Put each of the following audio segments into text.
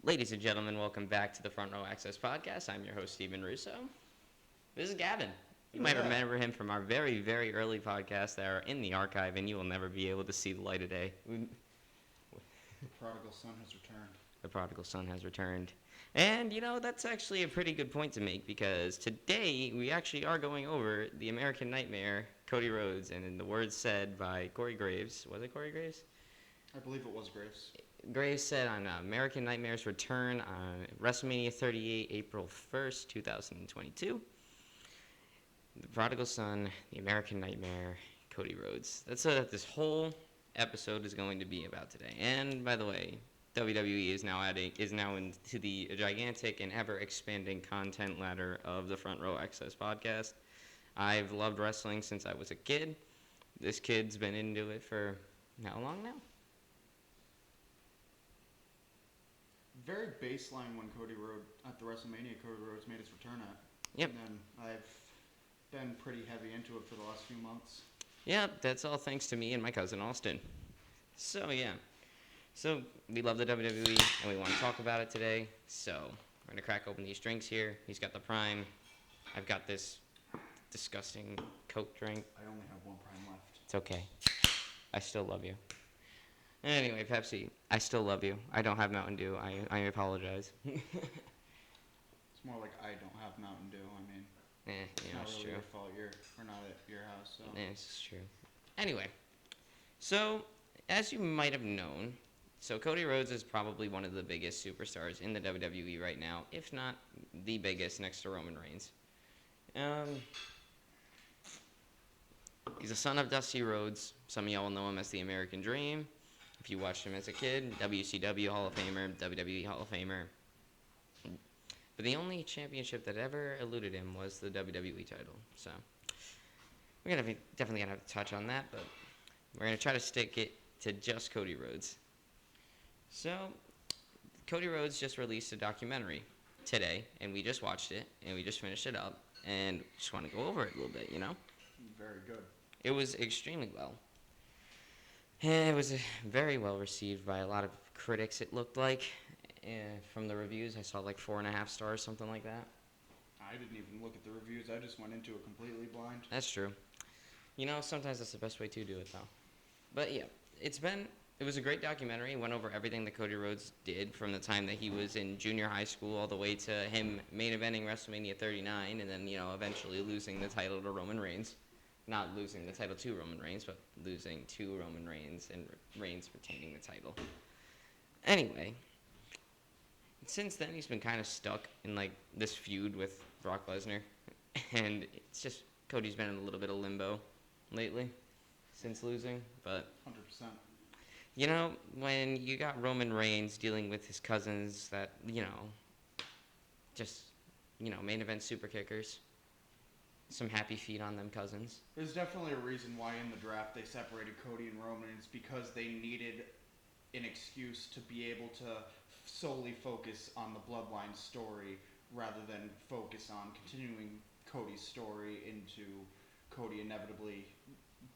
Ladies and gentlemen, welcome back to the Front Row Access Podcast. I'm your host, Steven Russo. This is Gavin. You might remember him from our very, very early podcasts that are in the archive, and you will never be able to see the light of day. The prodigal son has returned. The prodigal son has returned. And, that's actually a pretty good point to make, because today we actually are going over the American Nightmare, Cody Rhodes, and in the words said by Corey Graves. Was it Corey Graves? I believe it was Graves. Graves said on American Nightmare's return on WrestleMania 38, April 1st, 2022. The Prodigal Son, the American Nightmare, Cody Rhodes. That's what this whole episode is going to be about today. And by the way, WWE is now into the gigantic and ever expanding content ladder of the Front Row Access Podcast. I've loved wrestling since I was a kid. This kid's been into it for how long now? Very baseline when Cody Rhodes, at the WrestleMania Cody Rhodes made his return at. Yep. And then I've been pretty heavy into it for the last few months. Yep, that's all thanks to me and my cousin Austin. So, yeah. So, we love the WWE, and we want to talk about it today. So, we're going to crack open these drinks here. He's got the Prime. I've got this disgusting Coke drink. I only have one Prime left. It's okay. I still love you. Anyway, Pepsi, I still love you. I don't have Mountain Dew. I apologize. It's more like I don't have Mountain Dew. I mean, it's not it's really true. your fault. We're not at your house, so. It's true. Anyway, so as you might have known, so Cody Rhodes is probably one of the biggest superstars in the WWE right now, if not the biggest next to Roman Reigns. He's a son of Dusty Rhodes. Some of y'all will know him as the American Dream. If you watched him as a kid, WCW Hall of Famer, WWE Hall of Famer. But the only championship that ever eluded him was the WWE title. So we're definitely gonna have to touch on that, but we're gonna try to stick it to just Cody Rhodes. So Cody Rhodes just released a documentary today, and we just watched it, and we just finished it up, and just want to go over it a little bit, Very good. It was extremely well. It was very well received by a lot of critics, it looked like. From the reviews, I saw like 4.5 stars, something like that. I didn't even look at the reviews. I just went into it completely blind. That's true. Sometimes that's the best way to do it, though. But yeah, it was a great documentary. It went over everything that Cody Rhodes did from the time that he was in junior high school all the way to him main eventing WrestleMania 39 and then, eventually losing the title to Roman Reigns. Not losing the title to Roman Reigns, but losing to Roman Reigns and Reigns retaining the title. Anyway, since then he's been kind of stuck in this feud with Brock Lesnar, and it's just Cody's been in a little bit of limbo lately since losing. But 100%. When you got Roman Reigns dealing with his cousins that main event super kickers. Some happy feet on them cousins. There's definitely a reason why in the draft they separated Cody and Roman. It's because they needed an excuse to be able to solely focus on the Bloodline story rather than focus on continuing Cody's story into Cody inevitably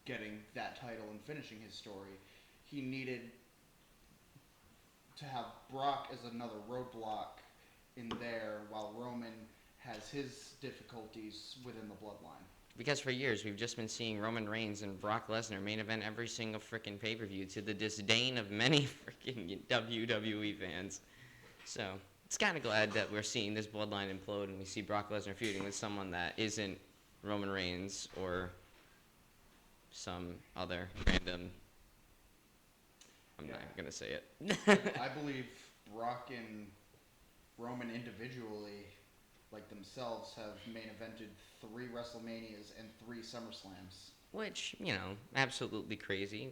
getting that title and finishing his story. He needed to have Brock as another roadblock in there while Roman has his difficulties within the Bloodline. Because for years, we've just been seeing Roman Reigns and Brock Lesnar main event every single freaking pay-per-view to the disdain of many freaking WWE fans. So, it's kind of glad that we're seeing this Bloodline implode and we see Brock Lesnar feuding with someone that isn't Roman Reigns or some other random... I'm not going to say it. I believe Brock and Roman individually, themselves, have main evented 3 WrestleManias and 3 SummerSlams. Which, absolutely crazy.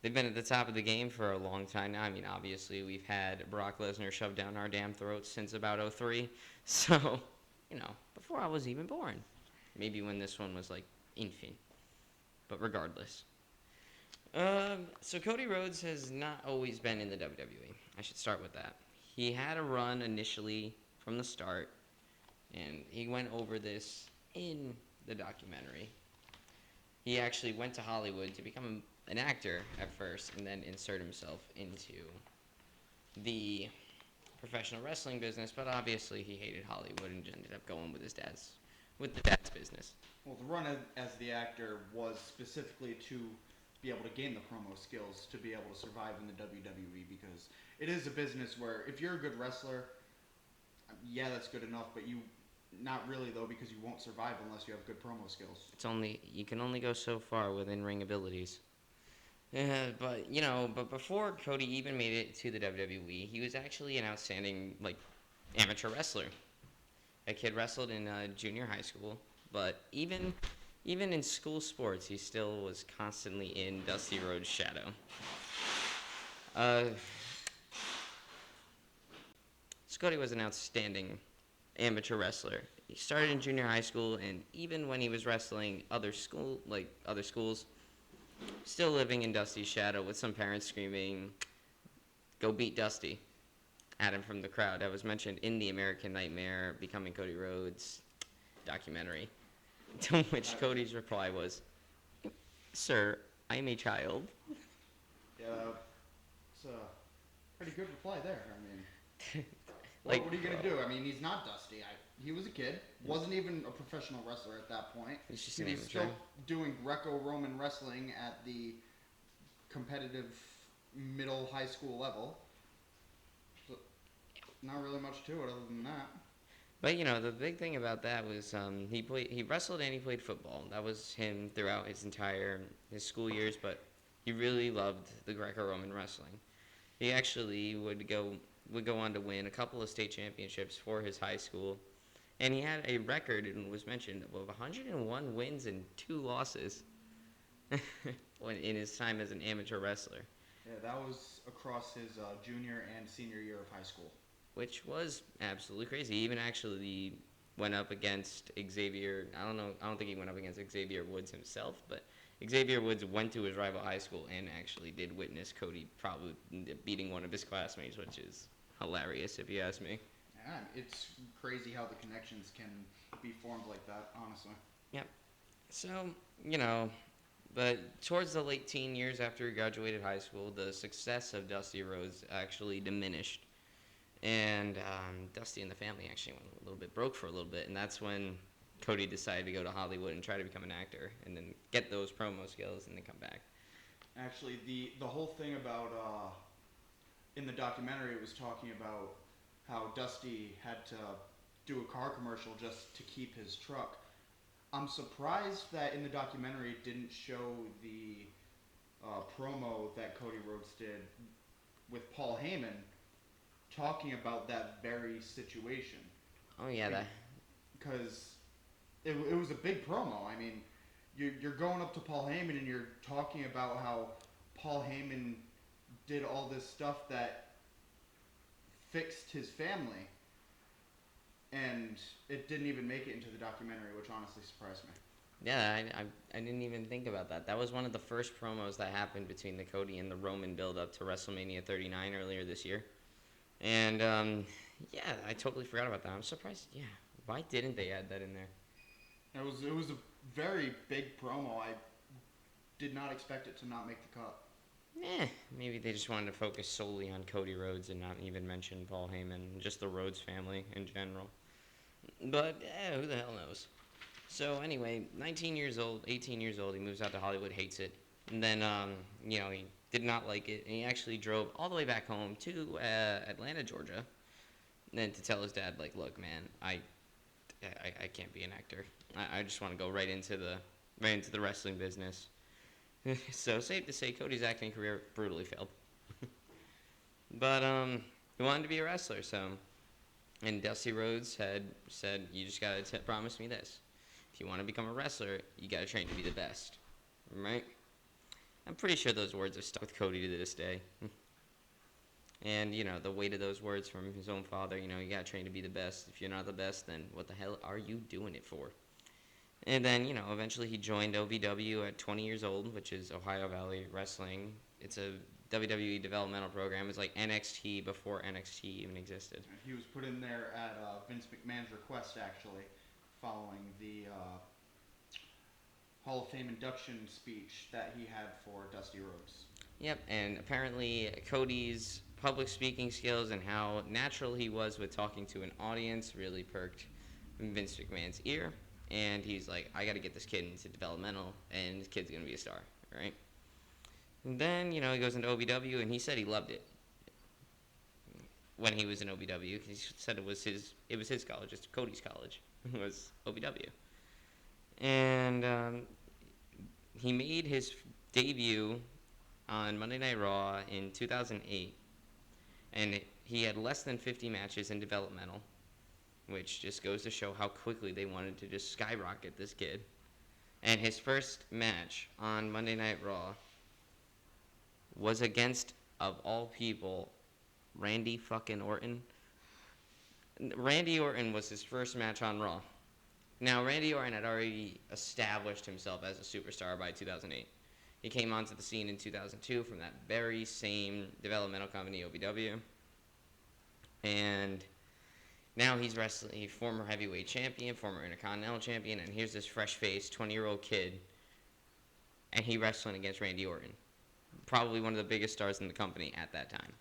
They've been at the top of the game for a long time now. I mean, obviously, we've had Brock Lesnar shoved down our damn throats since about 2003. So, before I was even born. Maybe when this one was, infant. But regardless. So Cody Rhodes has not always been in the WWE. I should start with that. He had a run initially from the start, and he went over this in the documentary. He actually went to Hollywood to become an actor at first and then insert himself into the professional wrestling business, but obviously he hated Hollywood and ended up going with the dad's business. Well, the run as the actor was specifically to be able to gain the promo skills to be able to survive in the WWE, because it is a business where if you're a good wrestler, yeah, that's good enough, but not really though, because you won't survive unless you have good promo skills. You can only go so far with in-ring abilities. But before Cody even made it to the WWE, he was actually an outstanding amateur wrestler. A kid wrestled in junior high school, but even in school sports, he still was constantly in Dusty Rhodes' shadow. Cody was an outstanding amateur wrestler. He started in junior high school, and even when he was wrestling other schools, still living in Dusty's shadow with some parents screaming, "Go beat Dusty," at him from the crowd. That was mentioned in the American Nightmare Becoming Cody Rhodes documentary, to which Cody's reply was, "Sir, I'm a child." Yeah, it's a pretty good reply there. I mean, what are you going to do? I mean, he's not Dusty. He was a kid, wasn't even a professional wrestler at that point. He's just He an was amateur. still doing Greco-Roman wrestling at the competitive middle high school level. So, not really much to it other than that. But the big thing about that was he wrestled and he played football. That was him throughout his school years. But he really loved the Greco-Roman wrestling. He actually would go on to win a couple of state championships for his high school, and he had a record, and was mentioned, of 101 wins and 2 losses in his time as an amateur wrestler. Yeah, that was across his junior and senior year of high school. Which was absolutely crazy. He even actually went up against Xavier. I don't think he went up against Xavier Woods himself, but Xavier Woods went to his rival high school and actually did witness Cody probably beating one of his classmates, which is hilarious if you ask me. Yeah, it's crazy how the connections can be formed like that, honestly. Yep. So, but towards the late teen years after he graduated high school, the success of Dusty Rhodes actually diminished. And Dusty and the family actually went a little bit broke for a little bit, and that's when Cody decided to go to Hollywood and try to become an actor, and then get those promo skills, and then come back. Actually, the whole thing about in the documentary, it was talking about how Dusty had to do a car commercial just to keep his truck. I'm surprised that in the documentary it didn't show the promo that Cody Rhodes did with Paul Heyman, talking about that very situation. Oh yeah, because it was a big promo. I mean, you're going up to Paul Heyman and you're talking about how Paul Heyman did all this stuff that fixed his family, and it didn't even make it into the documentary, which honestly surprised me. Yeah, I didn't even think about that. That was one of the first promos that happened between the Cody and the Roman build-up to WrestleMania 39 earlier this year. And, yeah, I totally forgot about that. I'm surprised. Yeah, why didn't they add that in there? It was a very big promo. I did not expect it to not make the cut. Maybe they just wanted to focus solely on Cody Rhodes and not even mention Paul Heyman, just the Rhodes family in general. But, who the hell knows? So, anyway, 18 years old, he moves out to Hollywood, hates it. And then, he did not like it, and he actually drove all the way back home to Atlanta, Georgia, and then to tell his dad, look, man, I can't be an actor. I just want to go right into the wrestling business. So safe to say, Cody's acting career brutally failed. But he wanted to be a wrestler, and Dusty Rhodes had said, "You just gotta promise me this: if you want to become a wrestler, you gotta train to be the best." Right? I'm pretty sure those words are stuck with Cody to this day. And, the weight of those words from his own father, you gotta train to be the best. If you're not the best, then what the hell are you doing it for? And then, eventually he joined OVW at 20 years old, which is Ohio Valley Wrestling. It's a WWE developmental program. It's like NXT before NXT even existed. He was put in there at Vince McMahon's request, actually, following the Hall of Fame induction speech that he had for Dusty Rhodes. Yep, and apparently Cody's public speaking skills and how natural he was with talking to an audience really perked Vince McMahon's ear. And he's like, I got to get this kid into developmental, and this kid's going to be a star, right? And then, he goes into OVW, and he said he loved it when he was in OVW. He said it was his college. It's Cody's college. It was OVW. And he made his debut on Monday Night Raw in 2008. And he had less than 50 matches in developmental, which just goes to show how quickly they wanted to just skyrocket this kid. And his first match on Monday Night Raw was against, of all people, Randy fucking Orton. Randy Orton was his first match on Raw. Now, Randy Orton had already established himself as a superstar by 2008. He came onto the scene in 2002 from that very same developmental company, OVW. And now he's wrestling, former heavyweight champion, former Intercontinental champion, and here's this fresh-faced 20-year-old kid, and he wrestling against Randy Orton. Probably one of the biggest stars in the company at that time.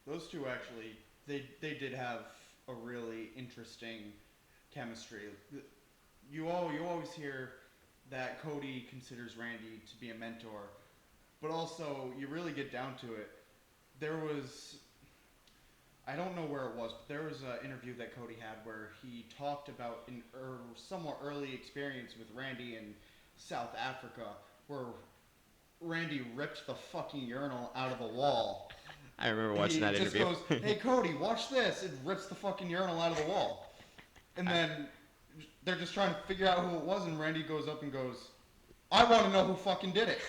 Those two actually, they did have a really interesting chemistry. You always hear that Cody considers Randy to be a mentor, but also you really get down to it. There was, I don't know where it was, but there was an interview that Cody had where he talked about an somewhat early experience with Randy in South Africa, where Randy ripped the fucking urinal out of the wall. I remember watching that interview. He just goes, hey Cody, watch this. It rips the fucking urinal out of the wall. And then they're just trying to figure out who it was, and Randy goes up and goes, I want to know who fucking did it.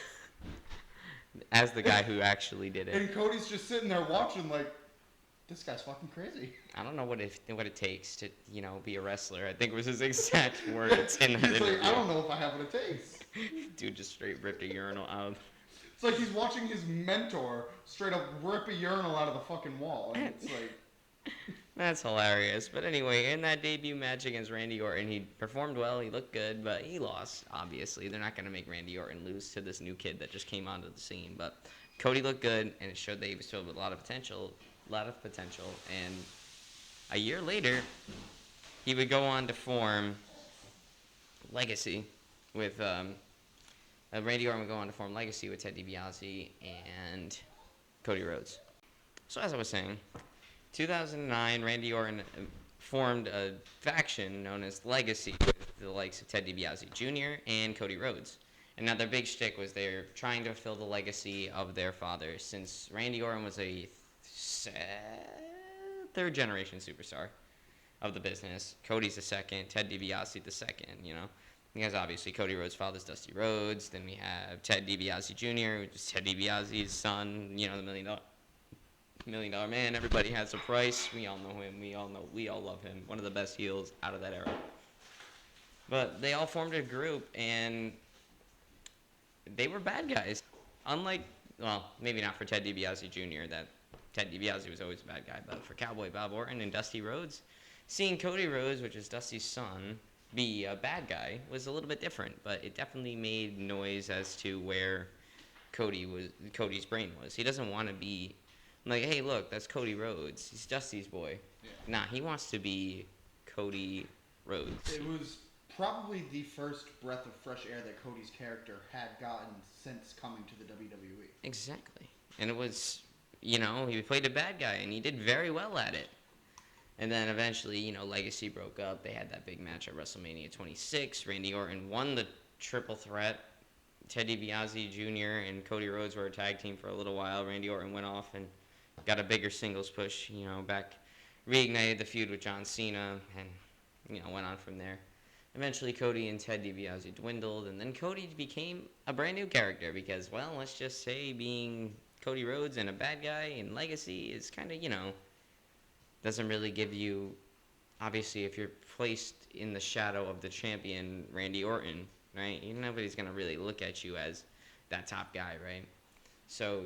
As the guy who actually did it. And Cody's just sitting there watching like, this guy's fucking crazy. I don't know what it takes to, be a wrestler. I think was his exact words in that interview. Like, I don't know if I have what it takes. Dude just straight ripped a urinal out. It's like he's watching his mentor straight up rip a urinal out of the fucking wall. And it's like... That's hilarious. But anyway, in that debut match against Randy Orton, he performed well. He looked good, but he lost, obviously. They're not going to make Randy Orton lose to this new kid that just came onto the scene. But Cody looked good, and it showed that he was filled with a lot of potential. And a year later, he would go on to form Legacy with... Randy Orton would go on to form Legacy with Ted DiBiase and Cody Rhodes. So as I was saying, 2009, Randy Orton formed a faction known as Legacy with the likes of Ted DiBiase Jr. and Cody Rhodes. And now their big shtick was they're trying to fulfill the legacy of their father, since Randy Orton was a third-generation superstar of the business. Cody's the second, Ted DiBiase the second, Because obviously Cody Rhodes' father's Dusty Rhodes. Then we have Ted DiBiase Jr., which is Ted DiBiase's son, the $1 Million Man. Everybody has a price. We all know him. We all love him. One of the best heels out of that era. But they all formed a group, and they were bad guys. Unlike, well, maybe not for Ted DiBiase Jr., that Ted DiBiase was always a bad guy, but for Cowboy Bob Orton and Dusty Rhodes, seeing Cody Rhodes, which is Dusty's son, be a bad guy was a little bit different, but it definitely made noise as to where Cody's brain was. He doesn't want to be like, hey, look, that's Cody Rhodes. He's Dusty's boy. Yeah. Nah, he wants to be Cody Rhodes. It was probably the first breath of fresh air that Cody's character had gotten since coming to the WWE. Exactly. And it was, he played a bad guy, and he did very well at it. And then eventually, Legacy broke up. They had that big match at WrestleMania 26. Randy Orton won the triple threat. Ted DiBiase Jr. and Cody Rhodes were a tag team for a little while. Randy Orton went off and got a bigger singles push, back, reignited the feud with John Cena, and, went on from there. Eventually, Cody and Ted DiBiase dwindled, and then Cody became a brand new character because, well, let's just say being Cody Rhodes and a bad guy in Legacy is kind of, doesn't really give you, obviously, if you're placed in the shadow of the champion, Randy Orton, right? Nobody's going to really look at you as that top guy, right? So,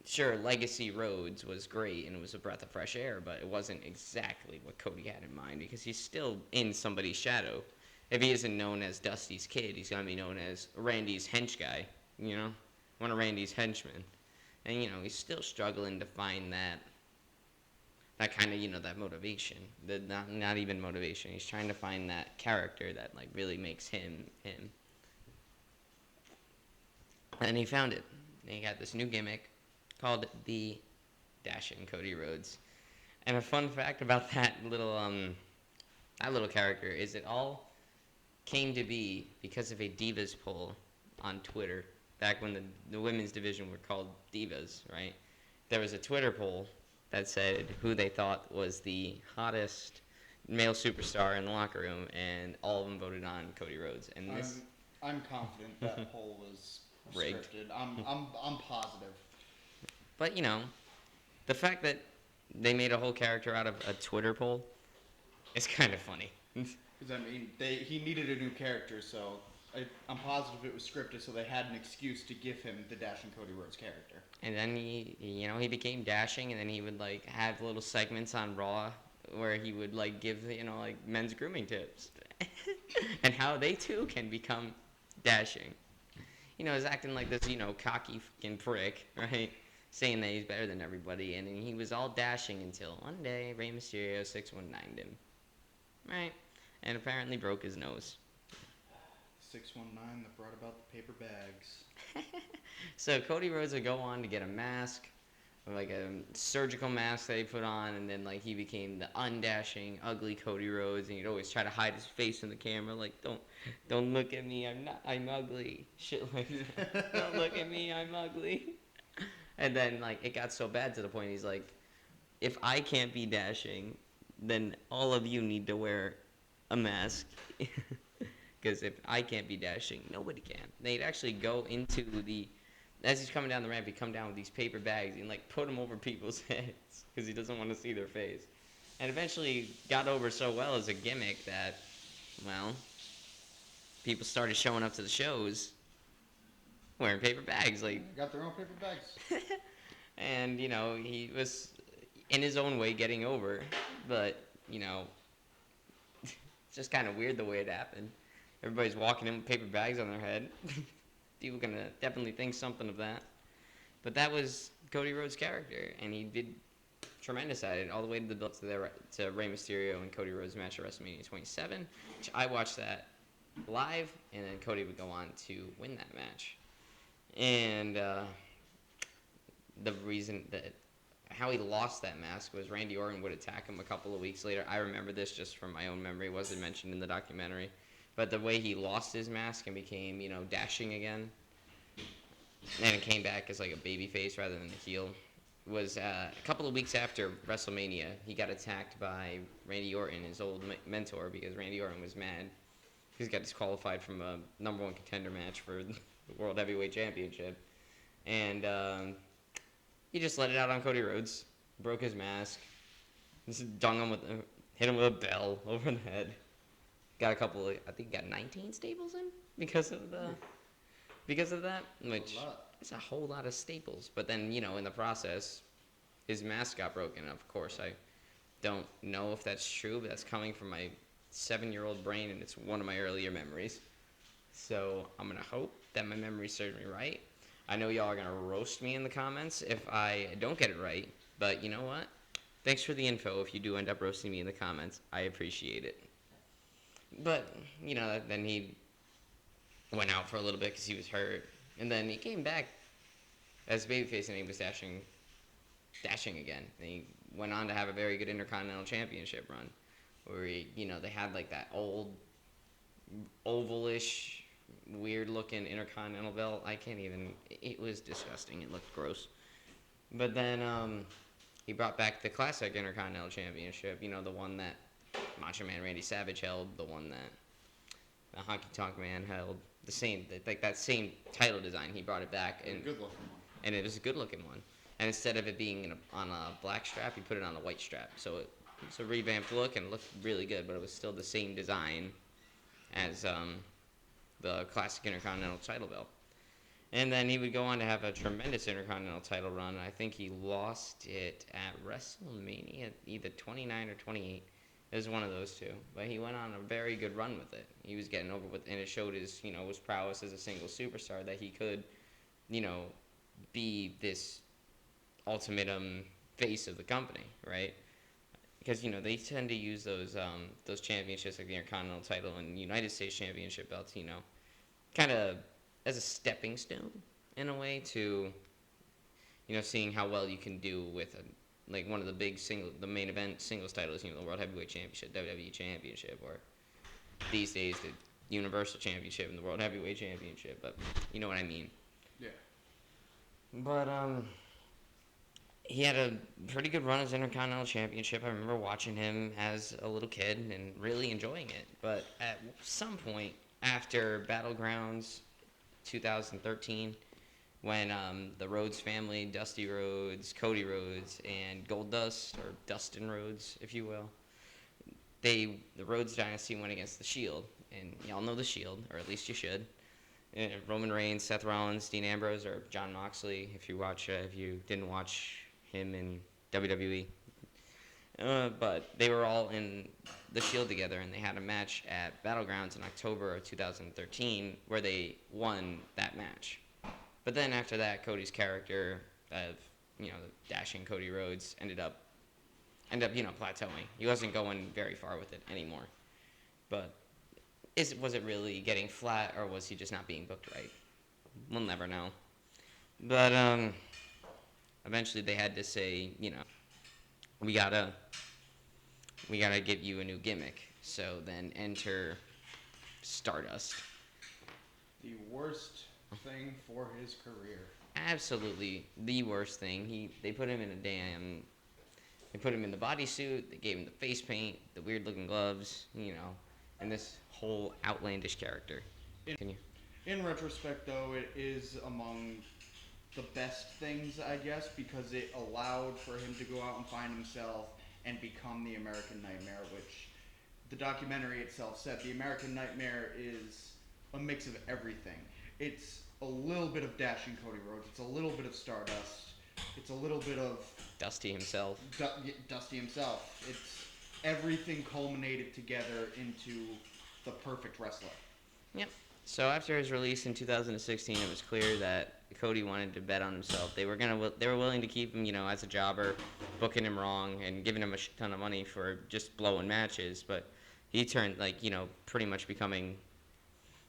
sure, Legacy Rhodes was great, and it was a breath of fresh air, but it wasn't exactly what Cody had in mind, because he's still in somebody's shadow. If he isn't known as Dusty's kid, he's going to be known as Randy's hench guy, one of Randy's henchmen. And, he's still struggling to find that kind of, that motivation. Not even motivation. He's trying to find that character that, like, really makes him him. And he found it. And he got this new gimmick called the Dashing Cody Rhodes. And a fun fact about that little character is it all came to be because of a Divas poll on Twitter back when the women's division were called Divas, right? There was a Twitter poll that said who they thought was the hottest male superstar in the locker room, and all of them voted on Cody Rhodes. And this, I'm confident that poll was Rigged. scripted. I'm positive. but the fact that they made a whole character out of a Twitter poll is kind of funny. Because he needed a new character, so I'm positive it was scripted, so they had an excuse to give him the Dashing Cody Rhodes character. And then he became Dashing, and then he would like have little segments on Raw where he would like give like men's grooming tips, and how they too can become Dashing. He's acting like this cocky fucking prick, right? Saying that he's better than everybody, and he was all dashing until one day Rey Mysterio 619'd him, right? And apparently broke his nose. 619 that brought about the paper bags. So Cody Rhodes would go on to get a mask, like a surgical mask that he put on, and then like he became the undashing, ugly Cody Rhodes, and he'd always try to hide his face in the camera, like don't look at me, I'm ugly, shit like that. Don't look at me, I'm ugly. And then like it got so bad to the point he's like, if I can't be Dashing, then all of you need to wear a mask. Because if I can't be Dashing, nobody can. They'd actually go into as he's coming down the ramp, he'd come down with these paper bags and like put them over people's heads because he doesn't want to see their face. And eventually got over so well as a gimmick that, well, people started showing up to the shows wearing paper bags. Like, got their own paper bags. And, he was in his own way getting over, but, it's just kind of weird the way it happened. Everybody's walking in with paper bags on their head. People gonna definitely think something of that. But that was Cody Rhodes' character, and he did tremendous at it all the way to the build to Rey Mysterio and Cody Rhodes match at WrestleMania 27, which I watched that live, and then Cody would go on to win that match. And the reason that how he lost that mask was Randy Orton would attack him a couple of weeks later. I remember this just from my own memory. It wasn't mentioned in the documentary. But the way he lost his mask and became, Dashing again, and it came back as like a baby face rather than a heel, was a couple of weeks after WrestleMania. He got attacked by Randy Orton, his old mentor, because Randy Orton was mad. He's got disqualified from a number one contender match for the World Heavyweight Championship. And he just let it out on Cody Rhodes, broke his mask, just hit him with a bell over the head. Got a couple of, I think he got 19 staples in because of that, which is a whole lot of staples. But then, in the process, his mask got broken. Of course, I don't know if that's true, but that's coming from my 7-year-old brain, and it's one of my earlier memories. So I'm going to hope that my memory serves me right. I know y'all are going to roast me in the comments if I don't get it right, but you know what? Thanks for the info if you do end up roasting me in the comments. I appreciate it. But, then he went out for a little bit because he was hurt. And then he came back as babyface, and he was dashing again. And he went on to have a very good Intercontinental Championship run where they had like that old ovalish, weird-looking Intercontinental belt. It was disgusting. It looked gross. But then he brought back the classic Intercontinental Championship, the one that Macho Man Randy Savage held, the one that the Honky Tonk Man held, that same title design. He brought it back, and good looking one. And it was a good looking one. And instead of it being on a black strap, he put it on a white strap. So it's a revamped look and it looked really good, but it was still the same design as the classic Intercontinental title belt. And then he would go on to have a tremendous Intercontinental title run. I think he lost it at WrestleMania, either 29 or 28. It was one of those two. But he went on a very good run with it. He was getting over with, and it showed his, his prowess as a single superstar, that he could, be this ultimate face of the company, right? Because they tend to use those championships like the Intercontinental title and United States Championship belts, kind of as a stepping stone in a way to seeing how well you can do with like one of the main event singles titles, the World Heavyweight Championship, WWE Championship, or these days the Universal Championship and the World Heavyweight Championship. But you know what I mean. Yeah. But he had a pretty good run as Intercontinental Championship. I remember watching him as a little kid and really enjoying it. But at some point after Battlegrounds 2013, when the Rhodes family, Dusty Rhodes, Cody Rhodes, and Goldust, or Dustin Rhodes, if you will, the Rhodes dynasty went against the Shield. And y'all know the Shield, or at least you should. Roman Reigns, Seth Rollins, Dean Ambrose, or Jon Moxley, if you didn't watch him in WWE. But they were all in the Shield together, and they had a match at Battlegrounds in October of 2013 where they won that match. But then after that, Cody's character of, the dashing Cody Rhodes ended up plateauing. He wasn't going very far with it anymore. But was it really getting flat, or was he just not being booked right? We'll never know. But eventually they had to say, we gotta get you a new gimmick. So then enter Stardust. The worst thing for his career. Absolutely the worst thing. They put him in they put him in the bodysuit, they gave him the face paint, the weird looking gloves, and this whole outlandish character. Continue. In retrospect, though, it is among the best things, I guess, because it allowed for him to go out and find himself and become the American Nightmare, which the documentary itself said. The American Nightmare is a mix of everything. It's a little bit of dashing Cody Rhodes. It's a little bit of Stardust. It's a little bit of Dusty himself. Dusty himself. It's everything culminated together into the perfect wrestler. Yep. So after his release in 2016, it was clear that Cody wanted to bet on himself. They were willing to keep him, as a jobber, booking him wrong and giving him a ton of money for just blowing matches. But he turned pretty much becoming,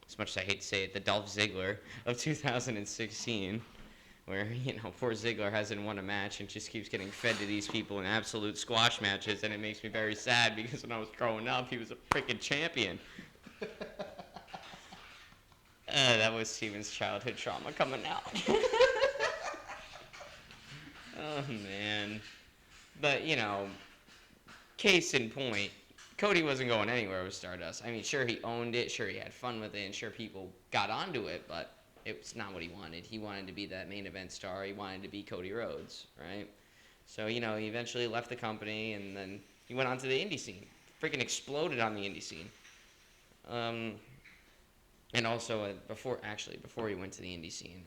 as much as I hate to say it, the Dolph Ziggler of 2016, where poor Ziggler hasn't won a match and just keeps getting fed to these people in absolute squash matches, and it makes me very sad because when I was growing up, he was a freaking champion. That was Steven's childhood trauma coming out. Oh, man. But, case in point, Cody wasn't going anywhere with Stardust. I mean, sure, he owned it, sure, he had fun with it, and sure, people got onto it, but it was not what he wanted. He wanted to be that main event star. He wanted to be Cody Rhodes, right? So, he eventually left the company, and then he went on to the indie scene. Freaking exploded on the indie scene. And also, before he went to the indie scene,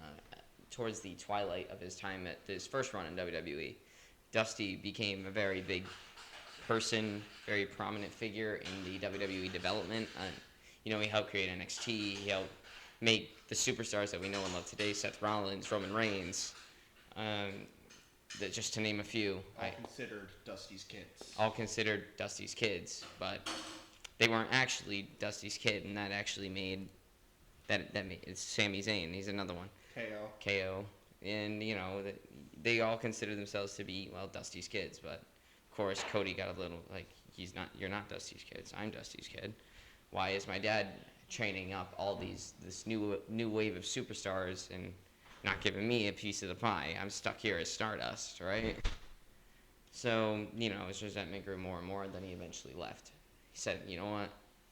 towards the twilight of his time at his first run in WWE, Dusty became a very big person, very prominent figure in the WWE development. He helped create NXT. He helped make the superstars that we know and love today: Seth Rollins, Roman Reigns, just to name a few. All considered Dusty's kids, but they weren't actually Dusty's kid, and that actually made. It's Sami Zayn. He's another one. KO. And, they all consider themselves to be, Dusty's kids. But, of course, Cody got a little, you're not Dusty's kids. I'm Dusty's kid. Why is my dad training up all this new wave of superstars and not giving me a piece of the pie? I'm stuck here as Stardust, right? So, his resentment grew more and more, and then he eventually left. He said, you know what?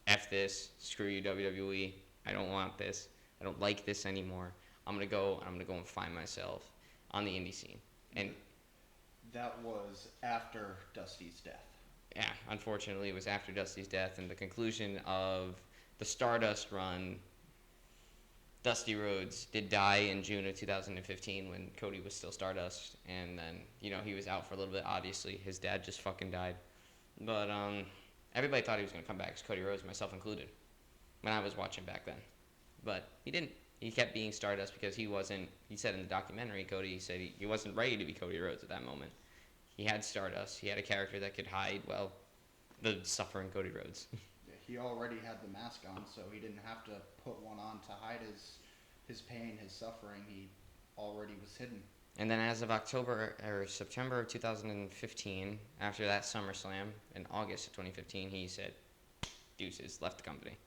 F this. Screw you, WWE. I don't want this. I don't like this anymore. I'm gonna go and find myself on the indie scene. And that was after Dusty's death. Yeah, unfortunately, it was after Dusty's death and the conclusion of the Stardust run. Dusty Rhodes did die in June of 2015 when Cody was still Stardust, and then he was out for a little bit. Obviously, his dad just fucking died, but everybody thought he was gonna come back as Cody Rhodes, myself included, when I was watching back then, but he didn't. He kept being Stardust because he wasn't. He said in the documentary, Cody said he wasn't ready to be Cody Rhodes at that moment. He had Stardust. He had a character that could hide, well, the suffering Cody Rhodes. Yeah, he already had the mask on, so he didn't have to put one on to hide his pain, his suffering. He already was hidden. And then as of October or September of 2015, after that SummerSlam in August of 2015, he said, deuces, left the company.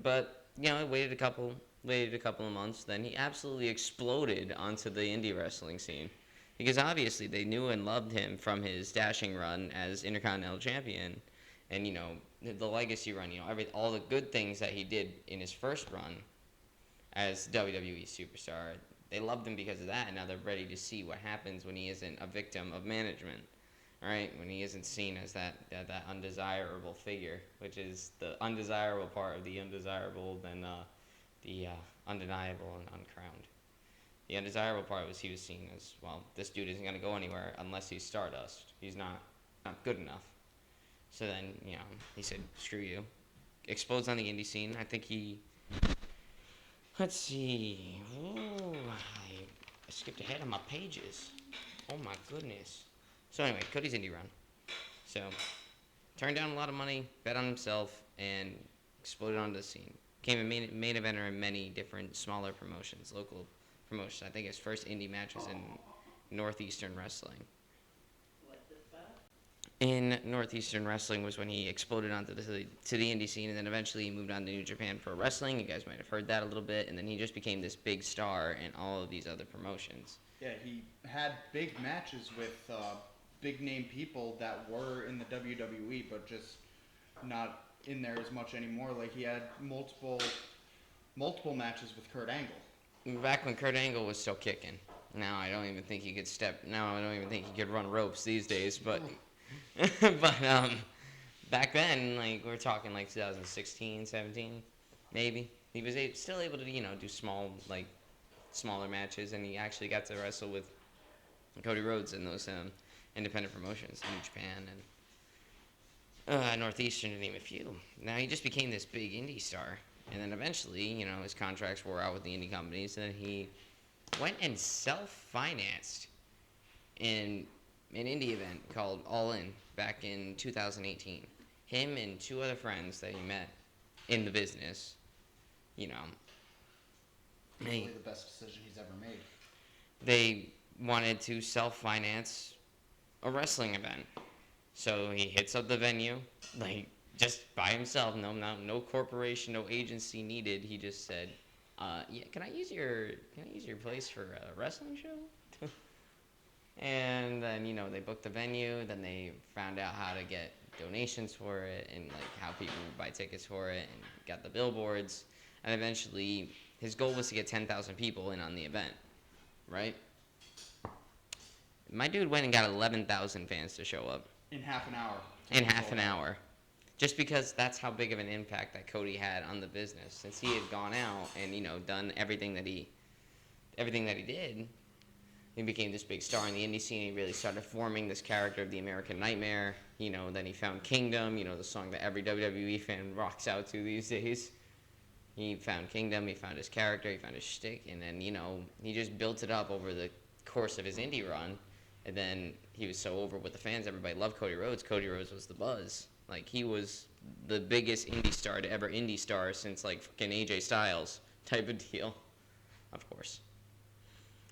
But, it waited a couple of months, then he absolutely exploded onto the indie wrestling scene. Because obviously they knew and loved him from his dashing run as Intercontinental Champion, and the legacy run. All the good things that he did in his first run as WWE superstar. They loved him because of that, and now they're ready to see what happens when he isn't a victim of management. All right, when he isn't seen as that undesirable figure, which is the undesirable part of the undesirable than the undeniable and uncrowned. The undesirable part was he was seen as, well, this dude isn't going to go anywhere unless he's Stardust. He's not good enough. So then, he said, screw you. Explodes on the indie scene. I think he... Let's see. Ooh, I skipped ahead on my pages. Oh, my goodness. So anyway, Cody's indie run. So, turned down a lot of money, bet on himself, and exploded onto the scene. Became a main eventer in many different smaller promotions, local promotion. I think his first indie match was in Northeastern Wrestling. In Northeastern Wrestling was when he exploded onto the indie scene, and then eventually he moved on to New Japan Pro Wrestling. You guys might have heard that a little bit, and then he just became this big star in all of these other promotions. Yeah, he had big matches with big name people that were in the WWE, but just not in there as much anymore. Like he had multiple matches with Kurt Angle. Back when Kurt Angle was still kicking. Now I don't even think he could Now I don't even think he could run ropes these days. But back then, like we're talking like 2016, 17, maybe he was still able to do smaller matches, and he actually got to wrestle with Cody Rhodes in those independent promotions in Japan and Northeastern, to name a few. Now he just became this big indie star. And then eventually, his contracts wore out with the indie companies, and then he went and self-financed in an indie event called All In back in 2018. Him and two other friends that he met in the business, Probably the best decision he's ever made. They wanted to self-finance a wrestling event. So he hits up the venue, just by himself, no corporation, no agency needed. He just said, "Yeah, can I use your place for a wrestling show?" And then they booked the venue. Then they found out how to get donations for it and how people would buy tickets for it, and got the billboards. And eventually, his goal was to get 10,000 people in on the event, right? My dude went and got 11,000 fans to show up in half an hour. Just because that's how big of an impact that Cody had on the business. Since he had gone out and done everything that he did, he became this big star in the indie scene. He really started forming this character of the American Nightmare. Then he found Kingdom. The song that every WWE fan rocks out to these days. He found Kingdom. He found his character. He found his shtick, and then he just built it up over the course of his indie run. And then he was so over with the fans. Everybody loved Cody Rhodes. Cody Rhodes was the buzz. He was the biggest indie star to ever indie star since, fucking AJ Styles type of deal. Of course.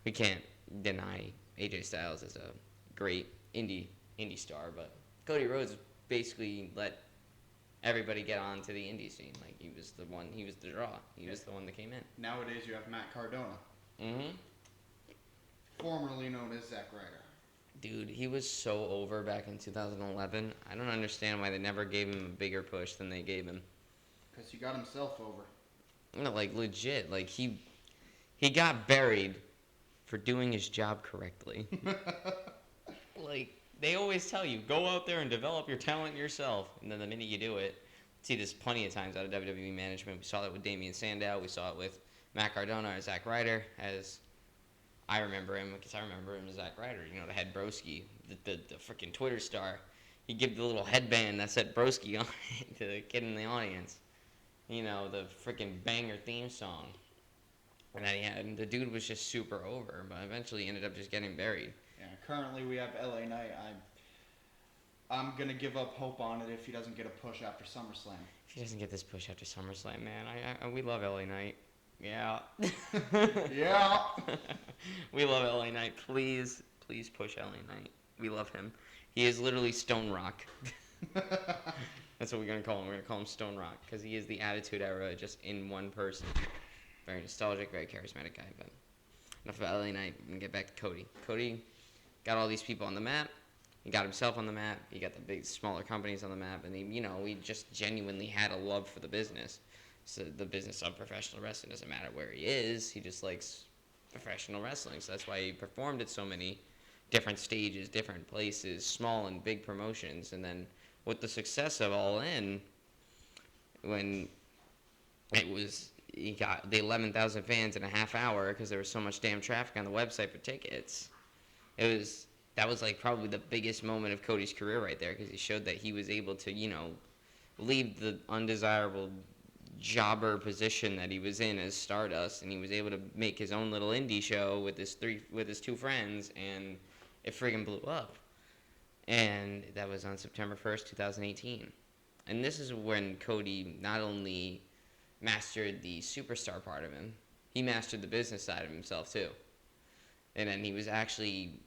We can't deny AJ Styles as a great indie star, but Cody Rhodes basically let everybody get on to the indie scene. He was the one. He was the draw. He was the one that came in. Nowadays, you have Matt Cardona. Mm-hmm. Formerly known as Zack Ryder. Dude, he was so over back in 2011. I don't understand why they never gave him a bigger push than they gave him. Because he got himself over. No, legit. He got buried for doing his job correctly. They always tell you, go out there and develop your talent yourself. And then the minute you do it, see this plenty of times out of WWE management. We saw that with Damian Sandow. We saw it with Matt Cardona or Zack Ryder, as I remember him, because I remember him as Zack Ryder, the head broski, the freaking Twitter star. He'd give the little headband that said broski on it to the kid in the audience. The freaking banger theme song. And the dude was just super over, but eventually ended up just getting buried. Yeah, currently we have LA Knight. I'm gonna give up hope on it if he doesn't get a push after SummerSlam. If he doesn't get this push after SummerSlam, man, we love LA Knight. Yeah. Yeah. We love LA Knight. Please push LA Knight. We love him. He is literally Stone Rock. That's what we're gonna call him. We're gonna call him Stone Rock because he is the Attitude Era just in one person. Very nostalgic, very charismatic guy. But enough about LA Knight. I'm gonna get back to Cody. Cody got all these people on the map. He got himself on the map. He got the big, smaller companies on the map, and we just genuinely had a love for the business. So the business of professional wrestling doesn't matter where he is. He just likes professional wrestling. So that's why he performed at so many different stages, different places, small and big promotions. And then with the success of All In, when he got the 11,000 fans in a half hour because there was so much damn traffic on the website for tickets. That was like probably the biggest moment of Cody's career right there because he showed that he was able to, leave the undesirable jobber position that he was in as Stardust, and he was able to make his own little indie show with his two friends, and it friggin' blew up. And that was on September 1st, 2018. And this is when Cody not only mastered the superstar part of him, he mastered the business side of himself too. And then he was actually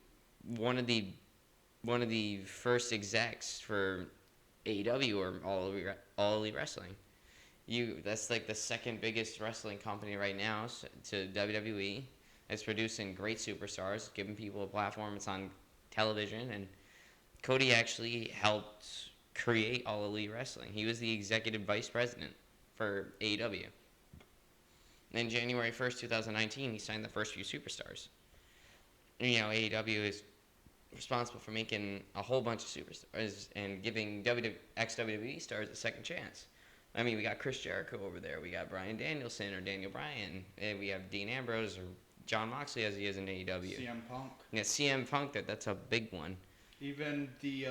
one of the first execs for AEW or All Elite Wrestling. That's like the second biggest wrestling company right now to WWE. It's producing great superstars, giving people a platform. It's on television, and Cody actually helped create All Elite Wrestling. He was the executive vice president for AEW. And January 1st, 2019, he signed the first few superstars. And, AEW is responsible for making a whole bunch of superstars and giving ex-WWE stars a second chance. I mean, we got Chris Jericho over there. We got Bryan Danielson or Daniel Bryan. And we have Dean Ambrose or Jon Moxley as he is in AEW. CM Punk. Yeah, CM Punk. That's a big one. Even the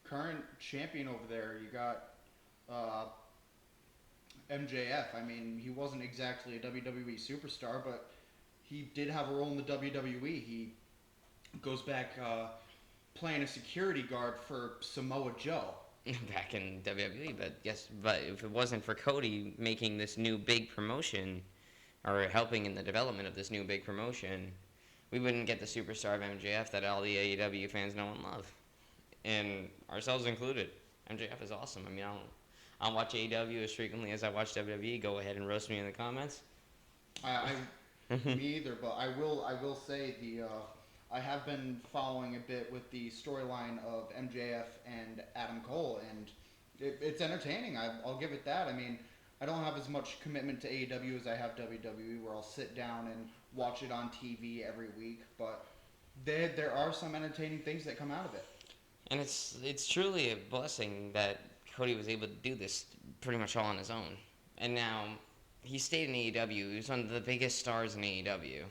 current champion over there, you got MJF. I mean, he wasn't exactly a WWE superstar, but he did have a role in the WWE. He goes back playing a security guard for Samoa Joe. Back in WWE, but if it wasn't for Cody making this new big promotion, or helping in the development of this new big promotion, we wouldn't get the superstar of MJF that all the AEW fans know and love, and ourselves included. MJF is awesome. I mean, I don't watch AEW as frequently as I watch WWE. Go ahead and roast me in the comments. Me either, but I will say I have been following a bit with the storyline of MJF and Adam Cole, and it's entertaining. I'll give it that. I mean, I don't have as much commitment to AEW as I have WWE, where I'll sit down and watch it on TV every week, but there are some entertaining things that come out of it. And it's truly a blessing that Cody was able to do this pretty much all on his own. And now he stayed in AEW. He was one of the biggest stars in AEW,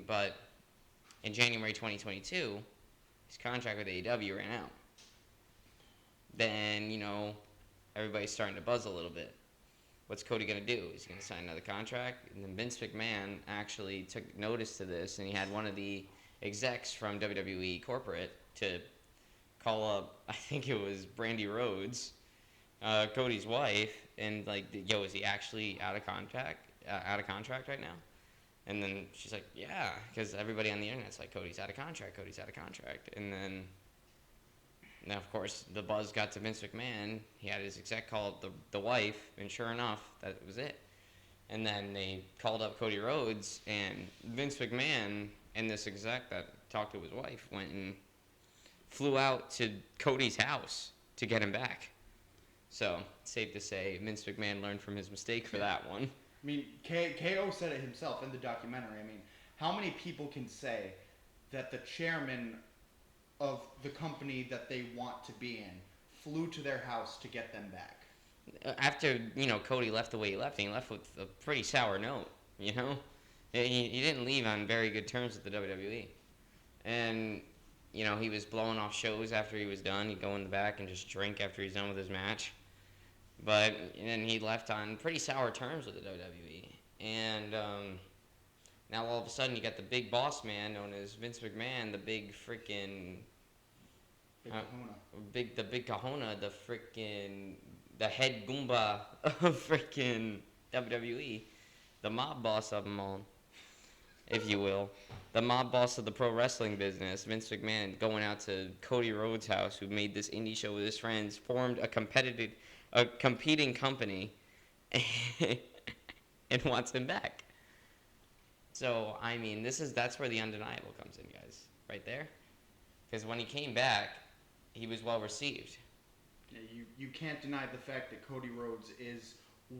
but in January 2022, his contract with AEW ran out. Then, everybody's starting to buzz a little bit. What's Cody going to do? Is he going to sign another contract? And then Vince McMahon actually took notice to this, and he had one of the execs from WWE corporate to call up, I think it was Brandy Rhodes, Cody's wife, and is he actually out of contract right now? And then she's like, yeah, because everybody on the internet's like, Cody's out of contract. And then, now, of course, the buzz got to Vince McMahon. He had his exec call the wife, and sure enough, that was it. And then they called up Cody Rhodes, and Vince McMahon and this exec that talked to his wife went and flew out to Cody's house to get him back. So, safe to say, Vince McMahon learned from his mistake for that one. I mean, KO said it himself in the documentary. I mean, how many people can say that the chairman of the company that they want to be in flew to their house to get them back? After, Cody left the way he left, and he left with a pretty sour note, He didn't leave on very good terms with the WWE. And, he was blowing off shows after he was done. He'd go in the back and just drink after he's done with his match. But then he left on pretty sour terms with the WWE. And now all of a sudden you got the big boss man known as Vince McMahon, the big freaking Big kahuna. the big kahuna, the head Goomba of freaking WWE, the mob boss of them all, if you will, the mob boss of the pro wrestling business, Vince McMahon, going out to Cody Rhodes' house, who made this indie show with his friends, formed a competing company, and wants him back. So I mean, that's where the undeniable comes in, guys, right there, because when he came back, he was well received. Yeah, you can't deny the fact that Cody Rhodes is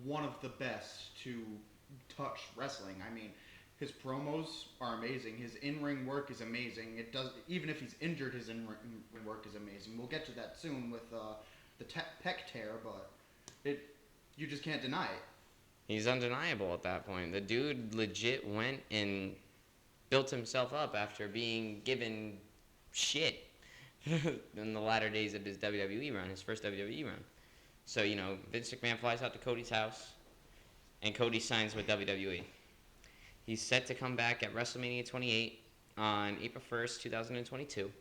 one of the best to touch wrestling. I mean, his promos are amazing. His in-ring work is amazing. It does, even if he's injured, his in-ring work is amazing. We'll get to that soon with the pec tear, but you just can't deny it. He's undeniable at that point. The dude legit went and built himself up after being given shit in the latter days of his WWE run, his first WWE run. So, Vince McMahon flies out to Cody's house, and Cody signs with WWE. He's set to come back at WrestleMania 28 on April 1st, 2022.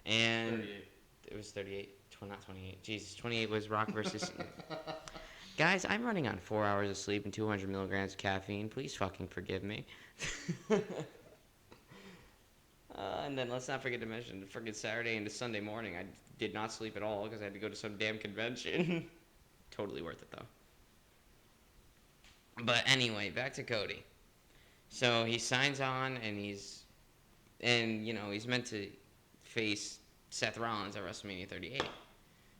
And 38. It was 38. Not 28. Jesus, 28 was Rock versus... Guys, I'm running on 4 hours of sleep and 200 milligrams of caffeine. Please fucking forgive me. And then let's not forget to mention freaking Saturday into Sunday morning. I did not sleep at all because I had to go to some damn convention. Totally worth it, though. But anyway, back to Cody. So he signs on, and he's meant to face Seth Rollins at WrestleMania 38.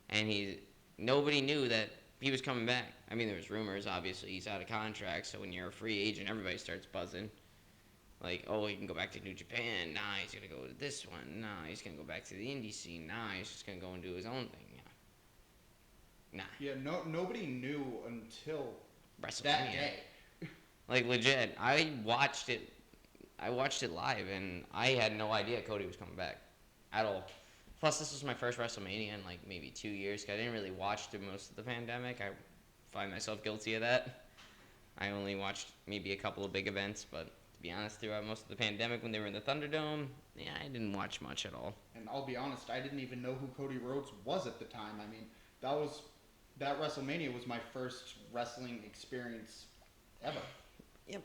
And nobody knew that he was coming back. I mean, there was rumors, obviously. He's out of contract, so when you're a free agent, everybody starts buzzing. Like, oh, he can go back to New Japan. Nah, he's going to go to this one. Nah, he's going to go back to the indie scene. Nah, he's just going to go and do his own thing. Yeah. Nah. Yeah, nobody knew until WrestleMania. that day. Like, legit, I watched it live, and I had no idea Cody was coming back at all. Plus, this was my first WrestleMania in, like, maybe 2 years, because I didn't really watch through most of the pandemic. I find myself guilty of that. I only watched maybe a couple of big events, but to be honest, throughout most of the pandemic when they were in the Thunderdome, yeah, I didn't watch much at all. And I'll be honest, I didn't even know who Cody Rhodes was at the time. I mean, that WrestleMania was my first wrestling experience ever. Yep.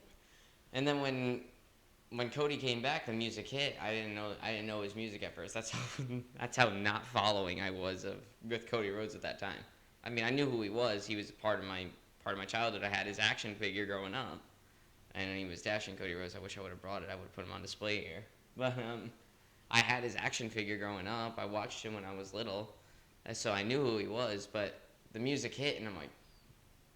And then when Cody came back, the music hit. I didn't know his music at first. That's how not following I was with Cody Rhodes at that time. I mean, I knew who he was. He was part of my childhood. I had his action figure growing up, and he was Dashing Cody Rhodes. I wish I would have brought it. I would have put him on display here. But I had his action figure growing up. I watched him when I was little, and so I knew who he was. But the music hit, and I'm like,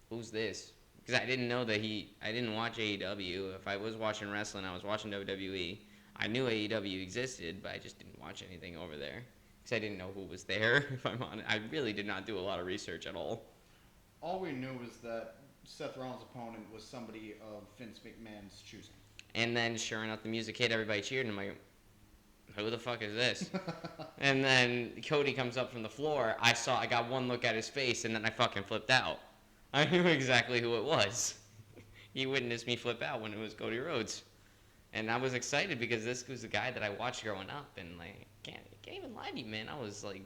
who's this? Because I didn't know that I didn't watch AEW. If I was watching wrestling, I was watching WWE. I knew AEW existed, but I just didn't watch anything over there. Because I didn't know who was there, if I'm honest. I really did not do a lot of research at all. All we knew was that Seth Rollins' opponent was somebody of Vince McMahon's choosing. And then, sure enough, the music hit, everybody cheered, and I'm like, who the fuck is this? And then Cody comes up from the floor. I got one look at his face, and then I fucking flipped out. I knew exactly who it was. He witnessed me flip out when it was Cody Rhodes. And I was excited because this was the guy that I watched growing up. And, like, can't even lie to you, man. I was, like,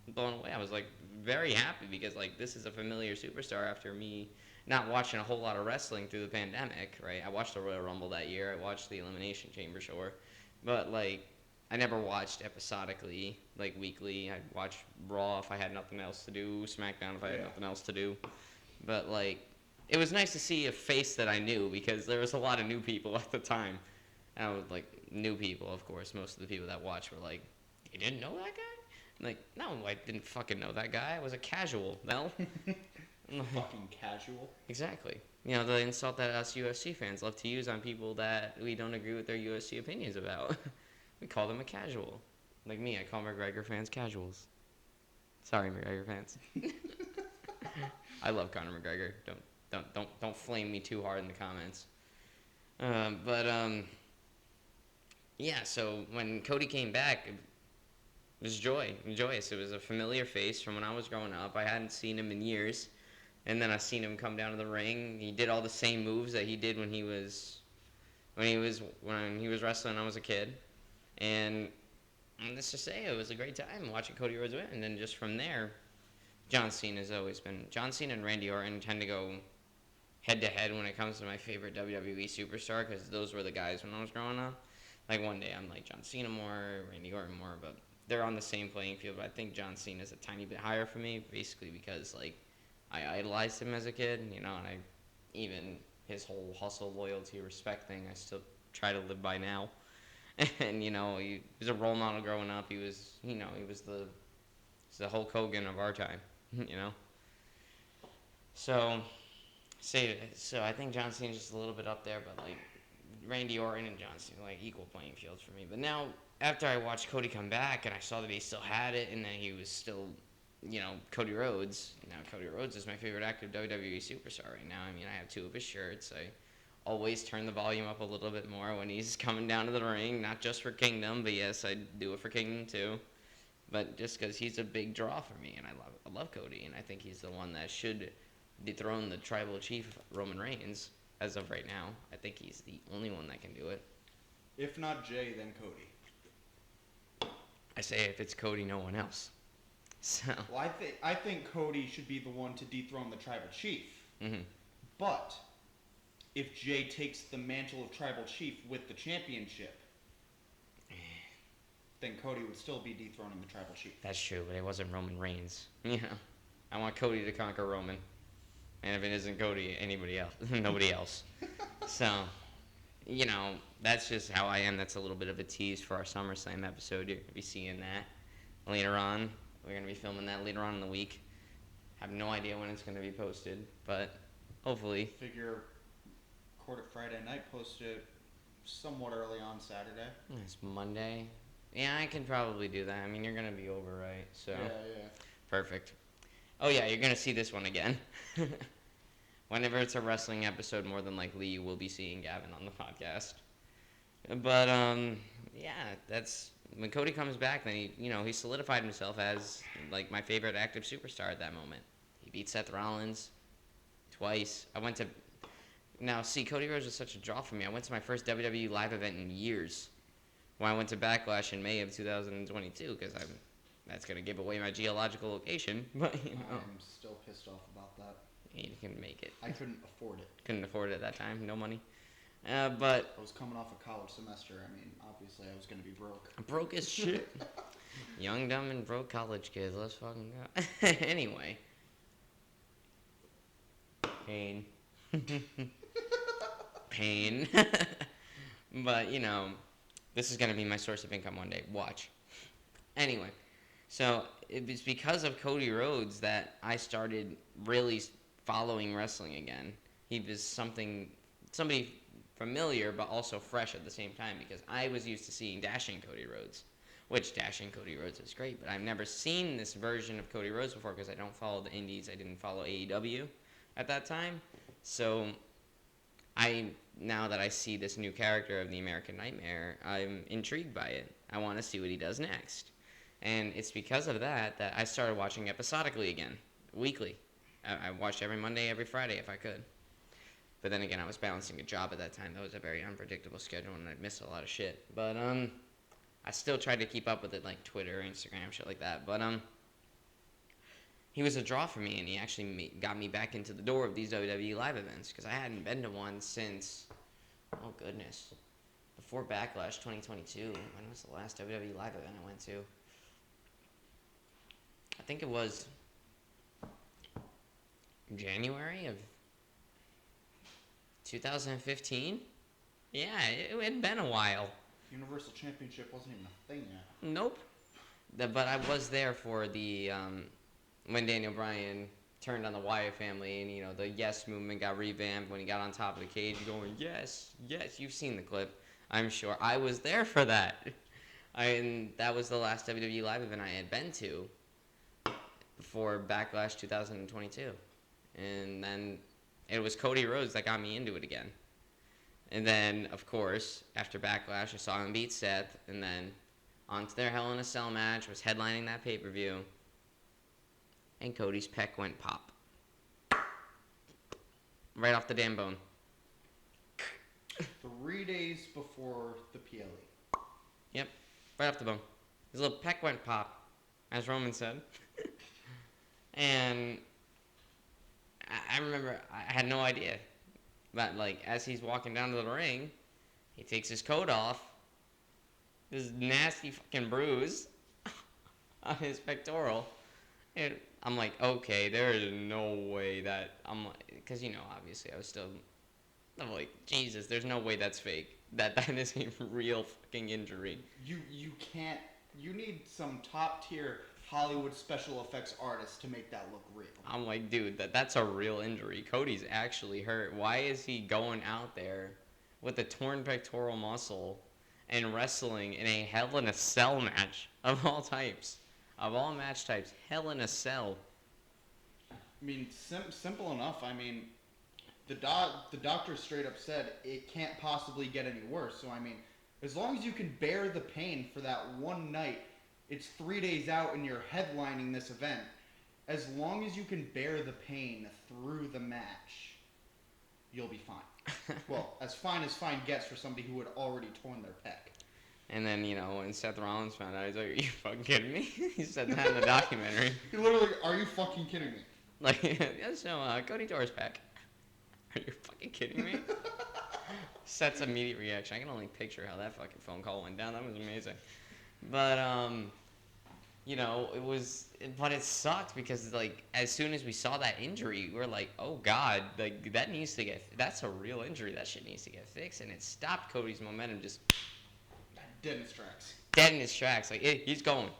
blown away. I was, like, very happy because, like, this is a familiar superstar after me not watching a whole lot of wrestling through the pandemic, right? I watched the Royal Rumble that year. I watched the Elimination Chamber, sure. But, like, I never watched episodically, like, weekly. I'd watch Raw if I had nothing else to do, SmackDown if I had nothing else to do. But, like, it was nice to see a face that I knew because there was a lot of new people at the time. And I was like, new people, of course. Most of the people that watched were like, you didn't know that guy? I'm like, no, I didn't fucking know that guy. I was a casual, Mel. Fucking casual. Exactly. You know, the insult that us UFC fans love to use on people that we don't agree with their UFC opinions about. We call them a casual. Like me, I call McGregor fans casuals. Sorry, McGregor fans. I love Conor McGregor. Don't flame me too hard in the comments. Yeah. So when Cody came back, it was joyous. It was a familiar face from when I was growing up. I hadn't seen him in years, And then I seen him come down to the ring. He did all the same moves that he did when he was wrestling when I was a kid. And let's just say it was a great time watching Cody Rhodes win. And then just from there, John Cena and Randy Orton tend to go head to head when it comes to my favorite WWE superstar, because those were the guys when I was growing up. Like one day I'm like John Cena more, Randy Orton more, but they're on the same playing field. But I think John Cena is a tiny bit higher for me, basically because like I idolized him as a kid, and I even his whole hustle, loyalty, respect thing I still try to live by now. And he was a role model growing up. He was he's the Hulk Hogan of our time. So I think John Cena's just a little bit up there, but like Randy Orton and John Cena like equal playing fields for me. But now after I watched Cody come back and I saw that he still had it and that he was still Cody Rhodes. Now Cody Rhodes is my favorite active WWE superstar right now. I mean, I have 2 of his shirts. I always turn the volume up a little bit more when he's coming down to the ring, not just for Kingdom, but yes, I do it for Kingdom too. But just because he's a big draw for me, and I love Cody, and I think he's the one that should dethrone the tribal chief Roman Reigns as of right now. I think he's the only one that can do it. If not Jay, then Cody. I say if it's Cody, no one else. So. Well, I think Cody should be the one to dethrone the tribal chief. Mm-hmm. But if Jay takes the mantle of tribal chief with the championship, then Cody would still be dethroning the tribal chief. That's true, but it wasn't Roman Reigns. I want Cody to conquer Roman. And if it isn't Cody, anybody else. Nobody else. So, that's just how I am. That's a little bit of a tease for our SummerSlam episode. You're going to be seeing that later on. We're going to be filming that later on in the week. Have no idea when it's going to be posted, but hopefully. Figure record it Friday night, post it somewhat early on Saturday. It's Monday. Yeah, I can probably do that. I mean, you're going to be over, right? So Yeah. Perfect. Oh, yeah, you're going to see this one again. Whenever it's a wrestling episode, more than likely you will be seeing Gavin on the podcast. But, yeah, that's... When Cody comes back, then he solidified himself as, like, my favorite active superstar at that moment. He beat Seth Rollins twice. Now, see, Cody Rhodes was such a draw for me. I went to my first WWE live event in years when I went to Backlash in May of 2022, because that's going to give away my geological location. But, I'm still pissed off about that. You can make it. I couldn't afford it. Couldn't afford it at that time. No money. But I was coming off a college semester. I mean, obviously I was going to be broke. Broke as shit. Young, dumb, and broke college kids. Let's fucking go. Anyway. Pain. Pain. But, this is going to be my source of income one day. Watch. Anyway. So, it was because of Cody Rhodes that I started really following wrestling again. He was somebody familiar, but also fresh at the same time, because I was used to seeing Dashing Cody Rhodes, which Dashing Cody Rhodes is great, but I've never seen this version of Cody Rhodes before because I don't follow the indies. I didn't follow AEW at that time. So now that I see this new character of the American Nightmare, I'm intrigued by it. I want to see what he does next. And it's because of that I started watching episodically again, weekly. I watched every Monday, every Friday if I could. But then again, I was balancing a job at that time. That was a very unpredictable schedule, and I missed a lot of shit. But I still tried to keep up with it, like Twitter, Instagram, shit like that. But he was a draw for me, and he actually got me back into the door of these WWE live events, because I hadn't been to one since, oh goodness, before Backlash 2022. When was the last WWE live event I went to? I think it was January of 2015? Yeah, it had been a while. Universal Championship wasn't even a thing yet. Nope. But I was there for the when Daniel Bryan turned on the Wyatt family, and the Yes movement got revamped when he got on top of the cage going, yes, yes. You've seen the clip, I'm sure. I was there for that. And that was the last WWE live event I had been to before Backlash 2022. And then it was Cody Rhodes that got me into it again. And then, of course, after Backlash, I saw him beat Seth, and then on to their Hell in a Cell match, was headlining that pay-per-view, and Cody's pec went pop. Right off the damn bone. 3 days before the PLE. Yep. Right off the bone. His little peck went pop, as Roman said. And I remember I had no idea. But, like, as he's walking down to the ring, he takes his coat off. This nasty fucking bruise on his pectoral. And I'm like, okay, there is no way that I'm like, because obviously I'm like, Jesus, there's no way that's fake. That is a real fucking injury. You can't. You need some top tier Hollywood special effects artist to make that look real. I'm like, dude, that's a real injury. Cody's actually hurt. Why is he going out there with a torn pectoral muscle and wrestling in a Hell in a Cell match of all types? Of all match types, Hell in a Cell. I mean, simple enough. I mean, the doctor straight up said it can't possibly get any worse. So, I mean, as long as you can bear the pain for that one night, it's 3 days out and you're headlining this event. As long as you can bear the pain through the match, you'll be fine. Well, as fine gets for somebody who had already torn their pec. And then, when Seth Rollins found out, he's like, are you fucking kidding me? He said that in the documentary. He literally, are you fucking kidding me? Like, yeah, so, Cody tore his pec. Are you fucking kidding me? Seth's immediate reaction. I can only picture how that fucking phone call went down. That was amazing. But, but it sucked because, like, as soon as we saw that injury, we're like, oh, God, like, that's a real injury. That shit needs to get fixed. And it stopped Cody's momentum just dead in his tracks. Dead in his tracks. Like, he's going.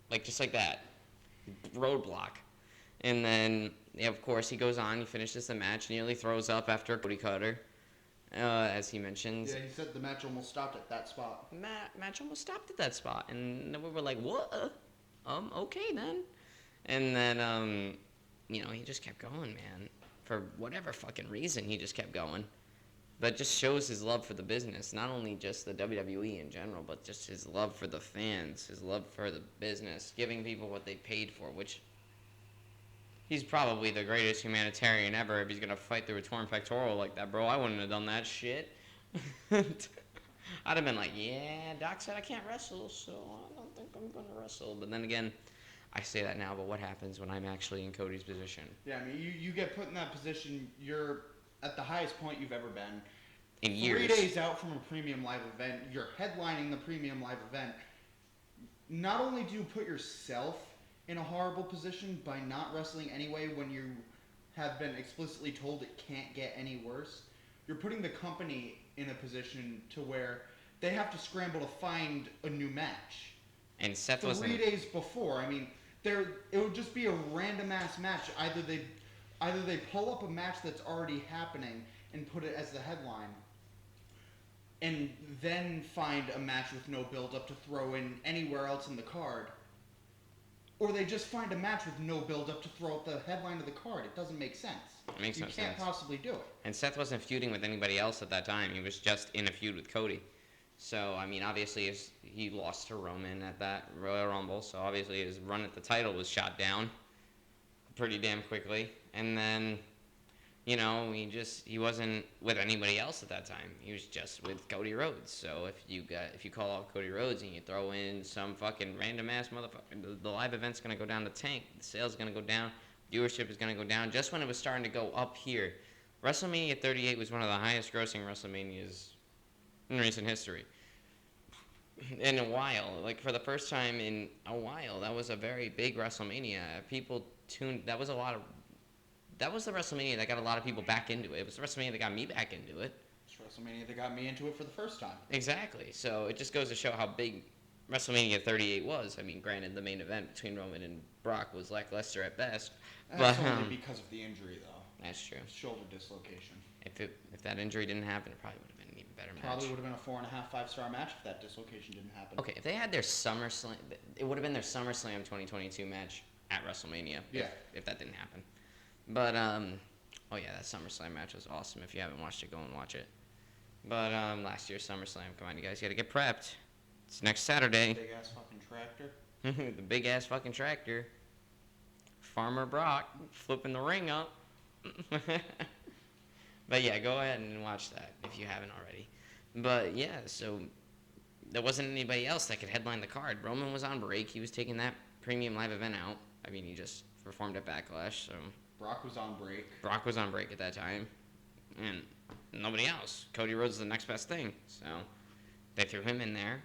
Like, just like that. Roadblock. And then, of course, he goes on. He finishes the match. Nearly throws up after Cody Cutter, as he mentions. Yeah, he said the match almost stopped at that spot. Match almost stopped at that spot. And then we were like, what? Okay, then. And then, he just kept going, man. For whatever fucking reason, he just kept going. But just shows his love for the business, not only just the WWE in general, but just his love for the fans, his love for the business, giving people what they paid for, which he's probably the greatest humanitarian ever if he's going to fight through a torn pectoral like that, bro. I wouldn't have done that shit. I'd have been like, yeah, Doc said I can't wrestle, so I don't think I'm going to wrestle. But then again, I say that now, but what happens when I'm actually in Cody's position? Yeah, I mean, you get put in that position, you're at the highest point you've ever been. In years. 3 days out from a premium live event, you're headlining the premium live event. Not only do you put yourself in a horrible position by not wrestling anyway when you have been explicitly told it can't get any worse, you're putting the company in a position to where they have to scramble to find a new match. And Seth wasn't... 3 days before, I mean, it would just be a random-ass match. Either they pull up a match that's already happening and put it as the headline, and then find a match with no build-up to throw in anywhere else in the card, or they just find a match with no build-up to throw at the headline of the card. It doesn't make sense. It makes no sense. You can't possibly do it. And Seth wasn't feuding with anybody else at that time. He was just in a feud with Cody. So, I mean, obviously he lost to Roman at that Royal Rumble, so obviously his run at the title was shot down pretty damn quickly. And then, he wasn't with anybody else at that time. He was just with Cody Rhodes. So if you call out Cody Rhodes and you throw in some fucking random ass motherfucker, the live event's gonna go down the tank. The sales gonna go down. Viewership is gonna go down. Just when it was starting to go up here, WrestleMania 38 was one of the highest grossing WrestleManias in recent history. In a while, like for the first time in a while, that was a very big WrestleMania. People tuned. That was the WrestleMania that got a lot of people back into it. It was the WrestleMania that got me back into it. It's WrestleMania that got me into it for the first time. Exactly. So it just goes to show how big WrestleMania 38 was. I mean, granted, the main event between Roman and Brock was lackluster at best. That's only because of the injury, though. That's true. Shoulder dislocation. If that injury didn't happen, it probably would have been an even better match. Probably would have been a 4.5, 5-star match if that dislocation didn't happen. Okay, if they had their SummerSlam, it would have been their SummerSlam 2022 match at WrestleMania. Yeah. If that didn't happen. But, oh yeah, that SummerSlam match was awesome. If you haven't watched it, go and watch it. But, last year's SummerSlam, come on, you guys gotta get prepped. It's next Saturday. Big ass fucking tractor. The big ass fucking tractor. Farmer Brock flipping the ring up. But yeah, go ahead and watch that if you haven't already. But yeah, so there wasn't anybody else that could headline the card. Roman was on break. He was taking that premium live event out. I mean, he just performed at Backlash, so Brock was on break. Brock was on break at that time, and nobody else. Cody Rhodes is the next best thing, so they threw him in there.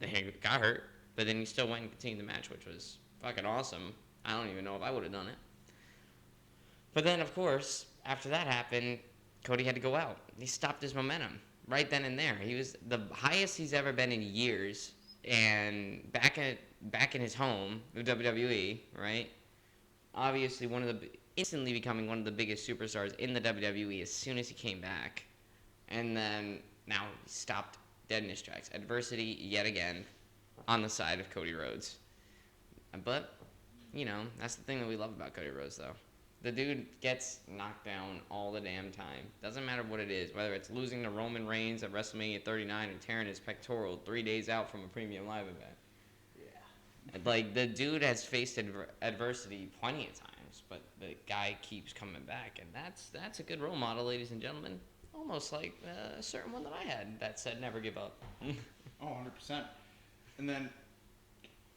He got hurt, but then he still went and continued the match, which was fucking awesome. I don't even know if I would have done it. But then, of course, after that happened, Cody had to go out. He stopped his momentum right then and there. He was the highest he's ever been in years, and back in his home, the WWE, right? Obviously, instantly becoming one of the biggest superstars in the WWE as soon as he came back, and then now he stopped dead in his tracks. Adversity yet again on the side of Cody Rhodes. But that's the thing that we love about Cody Rhodes, though. The dude gets knocked down all the damn time. Doesn't matter what it is, whether it's losing to Roman Reigns at WrestleMania 39 and tearing his pectoral 3 days out from a premium live event. Yeah. Like, the dude has faced adversity plenty of times, but the guy keeps coming back, and that's a good role model, ladies and gentlemen. Almost like a certain one that I had that said never give up. Oh, 100%. And then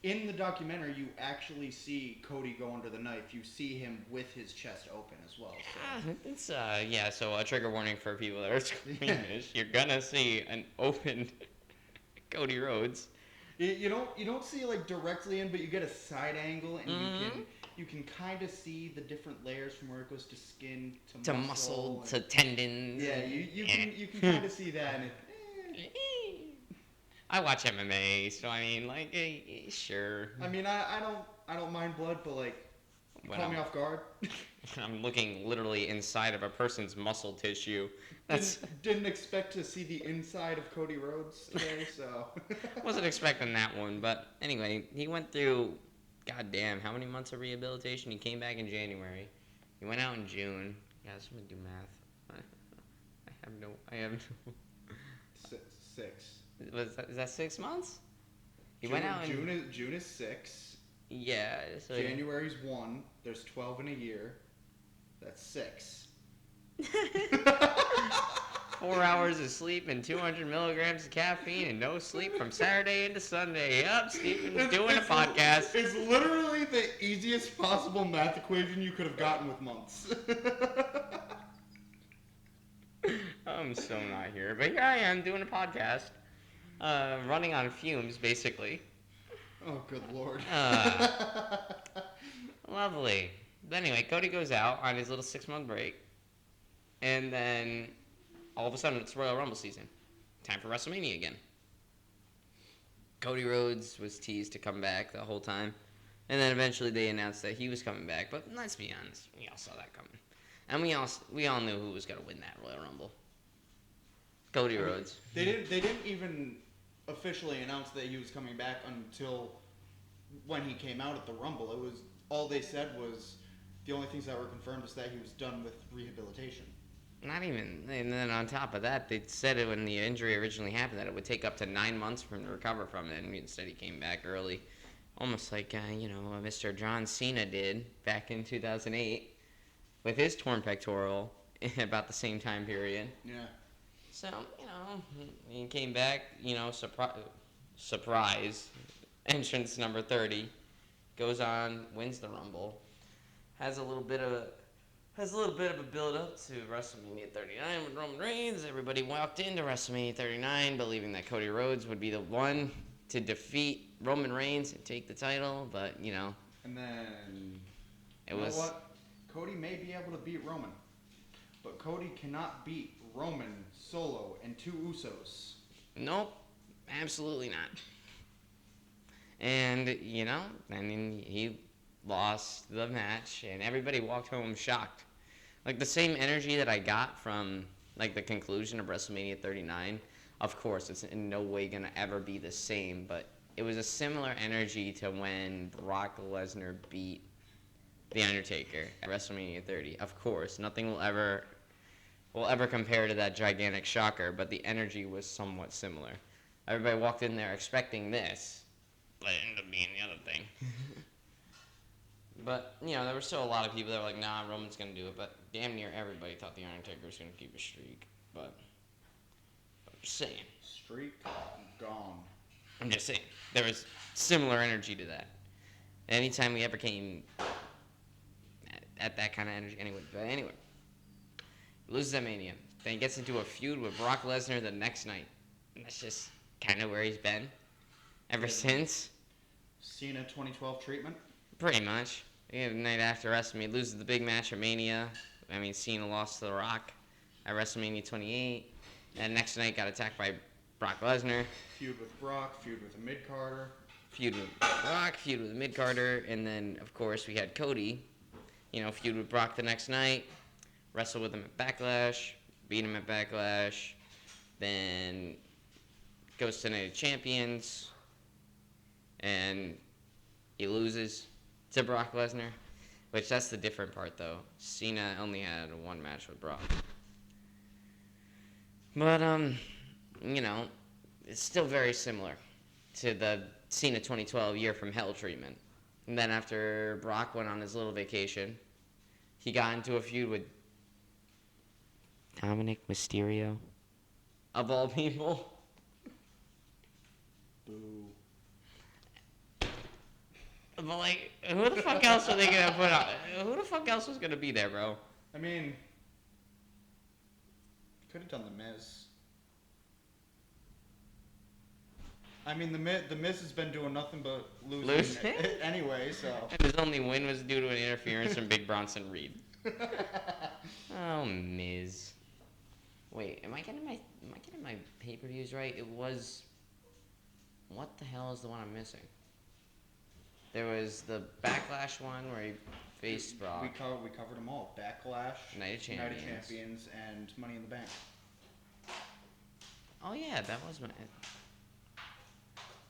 in the documentary, you actually see Cody go under the knife. You see him with his chest open as well. So. It's so a trigger warning for people that are squeamish. You're gonna see an opened Cody Rhodes. You don't see like directly in, but you get a side angle, and you can kind of see the different layers from where it goes to skin to muscle to tendons. Yeah, you can kind of see that. And I watch MMA, so I mean, sure. I mean, I don't mind blood, but like, caught me off guard. I'm looking literally inside of a person's muscle tissue. Didn't expect to see the inside of Cody Rhodes today, so. Wasn't expecting that one, but anyway, he went through, goddamn, how many months of rehabilitation? He came back in January. He went out in June. Guys, I'm gonna do math. I have no. 6. Is that 6 months? He June, went out in June is 6. Yeah. So January's 1. There's 12 in a year. That's 6. 4 hours of sleep and 200 milligrams of caffeine and no sleep from Saturday into Sunday. Yup, Stephen's doing a podcast. It's literally the easiest possible math equation you could have gotten with months. I'm so not here, but here I am doing a podcast. Running on fumes, basically. Oh, good lord. Lovely. But anyway, Cody goes out on his little 6-month break. And then, all of a sudden, it's Royal Rumble season. Time for WrestleMania again. Cody Rhodes was teased to come back the whole time. And then eventually they announced that he was coming back. But let's be honest, we all saw that coming. And we all knew who was going to win that Royal Rumble. Cody Rhodes. They didn't even officially announce that he was coming back until when he came out at the Rumble. It was all they said was the only things that were confirmed is that he was done with rehabilitation. Not even, and then on top of that, they said it when the injury originally happened that it would take up to 9 months for him to recover from it, and instead he came back early, almost like Mr. John Cena did back in 2008 with his torn pectoral about the same time period. Yeah. So, he came back, surprise, entrance number 30, goes on, wins the Rumble, has a little bit of a build-up to WrestleMania 39 with Roman Reigns. Everybody walked into WrestleMania 39 believing that Cody Rhodes would be the one to defeat Roman Reigns and take the title, but, And then, it was what? Cody may be able to beat Roman, but Cody cannot beat Roman, Solo, and 2 Usos. Nope, absolutely not. And, he lost the match, and everybody walked home shocked. Like, the same energy that I got from, the conclusion of WrestleMania 39, of course, it's in no way going to ever be the same, but it was a similar energy to when Brock Lesnar beat The Undertaker at WrestleMania 30. Of course, nothing will ever compare to that gigantic shocker, but the energy was somewhat similar. Everybody walked in there expecting this, but it ended up being the other thing. But, there were still a lot of people that were like, nah, Roman's going to do it. But damn near everybody thought The Undertaker was going to keep a streak. But I'm just saying. Streak gone. I'm just saying. There was similar energy to that. Anytime we ever came at that kind of energy. Anyway. Loses at Mania. Then he gets into a feud with Brock Lesnar the next night. And that's just kind of where he's been ever since. Cena 2012 treatment? Pretty much. The night after WrestleMania, he loses the big match at Mania. Cena lost to The Rock at WrestleMania 28. And next night got attacked by Brock Lesnar. Feud with Brock, feud with a mid-carder. Feud with Brock, feud with a mid-carder. And then, of course, we had Cody, feud with Brock the next night. Wrestle with him at Backlash. Beat him at Backlash. Then goes to Night of Champions. And he loses to Brock Lesnar. Which, that's the different part, though. Cena only had one match with Brock. But, it's still very similar to the Cena 2012 Year from Hell treatment. And then after Brock went on his little vacation, he got into a feud with Dominic Mysterio, of all people. Boo. But, who the fuck else are they going to put on? Who the fuck else was going to be there, bro? Could have done The Miz. The Miz has been doing nothing but losing anyway, so. And his only win was due to an interference from Big Bronson Reed. Oh, Miz. Wait, am I getting my pay-per-views right? It was. What the hell is the one I'm missing? There was the Backlash one where he faced Brock. We covered them all. Backlash, Night of Champions, and Money in the Bank. Oh yeah, that was my.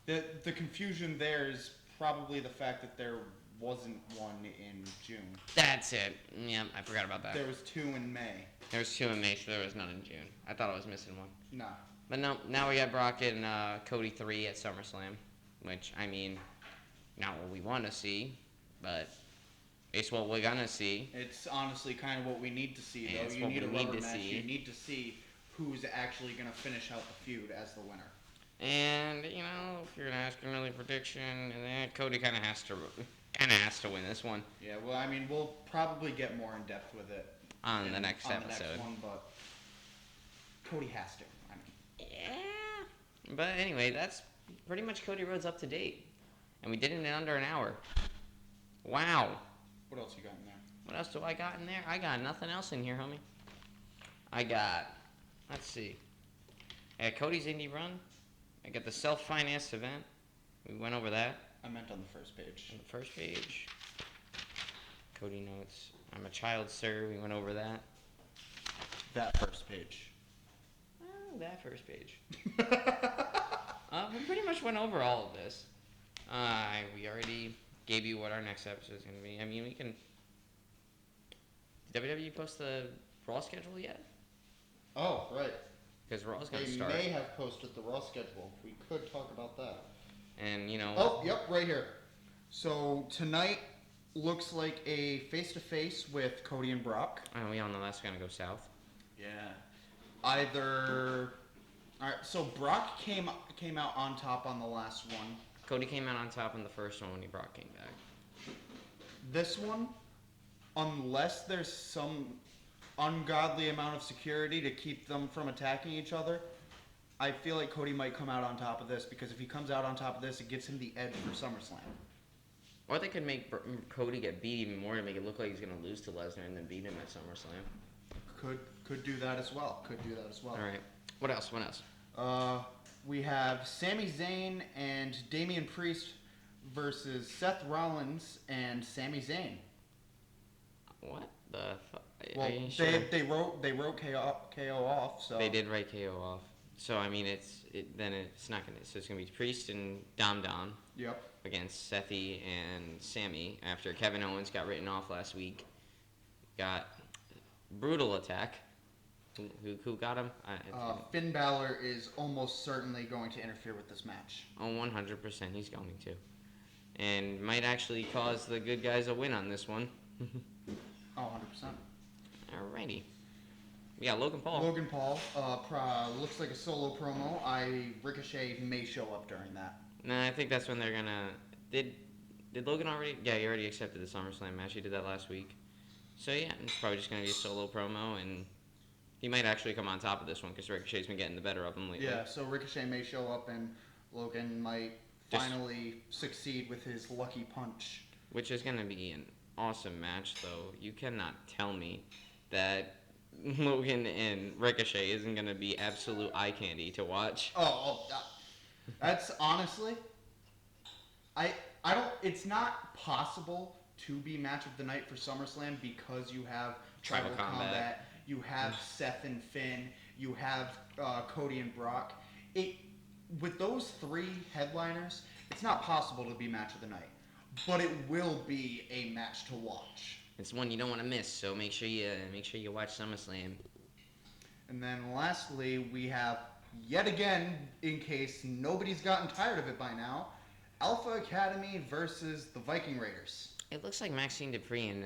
The confusion there is probably the fact that there wasn't one in June. That's it. Yeah, I forgot about that. There was 2 in May. There was 2 in May, so there was none in June. I thought I was missing one. No. But no, now we got Brock and Cody 3 at SummerSlam, which, not what we want to see, but it's what we're going to see. It's honestly kind of what we need to see, though. You need a rubber match. You need to see who's actually going to finish out the feud as the winner. And, if you're going to ask an early prediction, Cody kind of has to win this one. Yeah, well, we'll probably get more in depth with it on the next episode. The next one, but Cody has to. Yeah. But anyway, that's pretty much Cody Rhodes up to date. And we did it in under an hour. Wow. What else you got in there? What else do I got in there? I got nothing else in here, homie. Let's see. I got Cody's indie run. I got the self-financed event. We went over that. I meant on the first page. On the first page. Cody notes. I'm a child, sir. We went over that. That first page. Oh, that first page. We pretty much went over all of this. We already gave you what our next episode is going to be. We can. Did WWE post the Raw schedule yet? Oh, right. Because Raw's going to start. They may have posted the Raw schedule. We could talk about that. And, Oh, yep, right here. So, tonight looks like a face-to-face with Cody and Brock. And we all know that's going to go south. Yeah. Either... Alright, so Brock came out on top on the last one. Cody came out on top in the first one when Brock came back. This one, unless there's some ungodly amount of security to keep them from attacking each other, I feel like Cody might come out on top of this, because if he comes out on top of this, it gives him the edge for SummerSlam. Or they could make Cody get beat even more to make it look like he's going to lose to Lesnar and then beat him at SummerSlam. Could do that as well. All right. What else? We have Sami Zayn and Damian Priest versus Seth Rollins and Sami Zayn. What the fuck? Well, they wrote KO off, so they did write KO off. So it's not gonna. So it's gonna be Priest and Dom. Yep. Against Sethi and Sammy after Kevin Owens got written off last week. Got Brutal Attack. Who got him? Finn Balor is almost certainly going to interfere with this match. Oh, 100% he's going to. and might actually cause the good guys a win on this one. Oh, 100%. Alrighty. We got Logan Paul. Logan Paul looks like a solo promo. Ricochet may show up during that. Nah, I think that's when they're gonna. Did Logan already? Yeah, he already accepted the SummerSlam match. He did that last week. So yeah, it's probably just gonna be a solo promo, and he might actually come on top of this one because Ricochet's been getting the better of him lately. Yeah, so Ricochet may show up and Logan might finally succeed with his lucky punch. Which is gonna be an awesome match, though. You cannot tell me that Logan and Ricochet isn't gonna be absolute eye candy to watch. That's honestly, I don't. It's not possible to be match of the night for SummerSlam because you have Tribal Combat, you have Seth and Finn, you have Cody and Brock. With those three headliners, it's not possible to be match of the night, but it will be a match to watch. It's one you don't want to miss, so make sure you watch SummerSlam. And then lastly, we have, yet again, in case nobody's gotten tired of it by now, Alpha Academy versus the Viking Raiders. It looks like Maxine Dupree and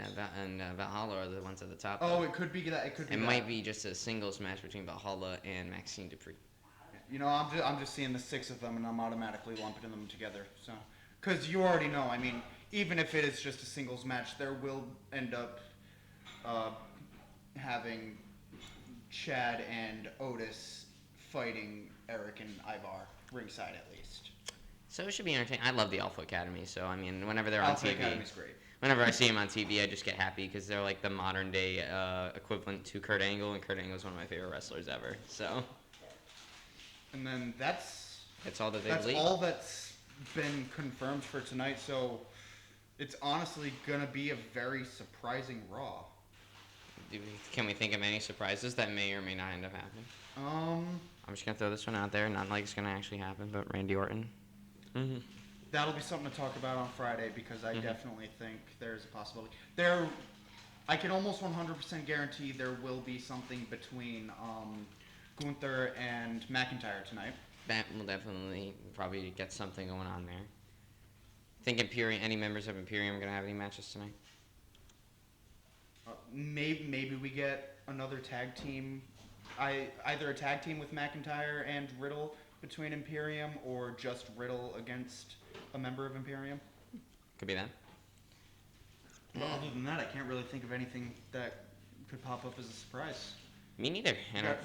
Valhalla are the ones at the top. Oh, it could be that. It might be just a singles match between Valhalla and Maxine Dupree. You know, I'm just seeing the six of them, and I'm automatically lumping them together. So, because you already know, I mean, even if it is just a singles match, there will end up having Chad and Otis fighting Eric and Ivar ringside at least. So it should be entertaining. I love the Alpha Academy, so I mean, whenever they're on Alpha TV, Academy's great. Whenever I see them on TV, I just get happy because they're like the modern day equivalent to Kurt Angle, and Kurt Angle is one of my favorite wrestlers ever. So. And then that's all that that's all that's been confirmed for tonight. So it's honestly gonna be a very surprising Raw. Can we think of any surprises that may or may not end up happening? I'm just gonna throw this one out there. Not like it's gonna actually happen, but Randy Orton. Mm-hmm. That'll be something to talk about on Friday because I definitely think there's a possibility. I can almost 100% guarantee there will be something between Gunther and McIntyre tonight. That will definitely probably get something going on there. Think Imperium? Any members of Imperium are gonna have any matches tonight? Maybe we get another tag team. Either a tag team with McIntyre and Riddle between Imperium, or just Riddle against a member of Imperium. Could be that. Well, other than that, I can't really think of anything that could pop up as a surprise. Me neither.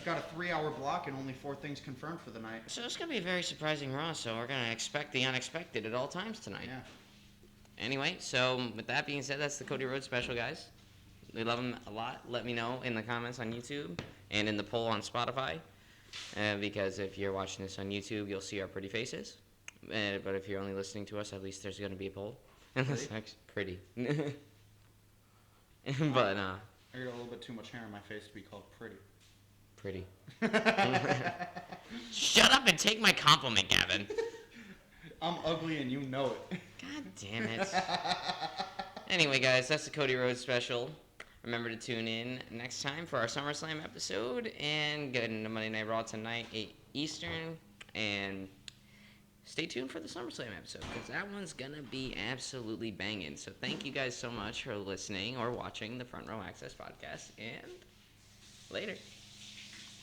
Got a 3-hour block and only 4 things confirmed for the night. So it's gonna be a very surprising Raw. So we're gonna expect the unexpected at all times tonight. Yeah. Anyway, so with that being said, that's the Cody Rhodes special, guys. We love him a lot. Let me know in the comments on YouTube and in the poll on Spotify. Because if you're watching this on YouTube, you'll see our pretty faces. But if you're only listening to us, at least there's going to be a poll. Pretty. But, I got a little bit too much hair on my face to be called pretty. Pretty. Shut up and take my compliment, Gavin. I'm ugly and you know it. God damn it. Anyway, guys, that's the Cody Rhodes special. Remember to tune in next time for our SummerSlam episode and get into Monday Night Raw tonight, 8 Eastern. And stay tuned for the SummerSlam episode because that one's going to be absolutely banging. So thank you guys so much for listening or watching the Front Row Access podcast. And later.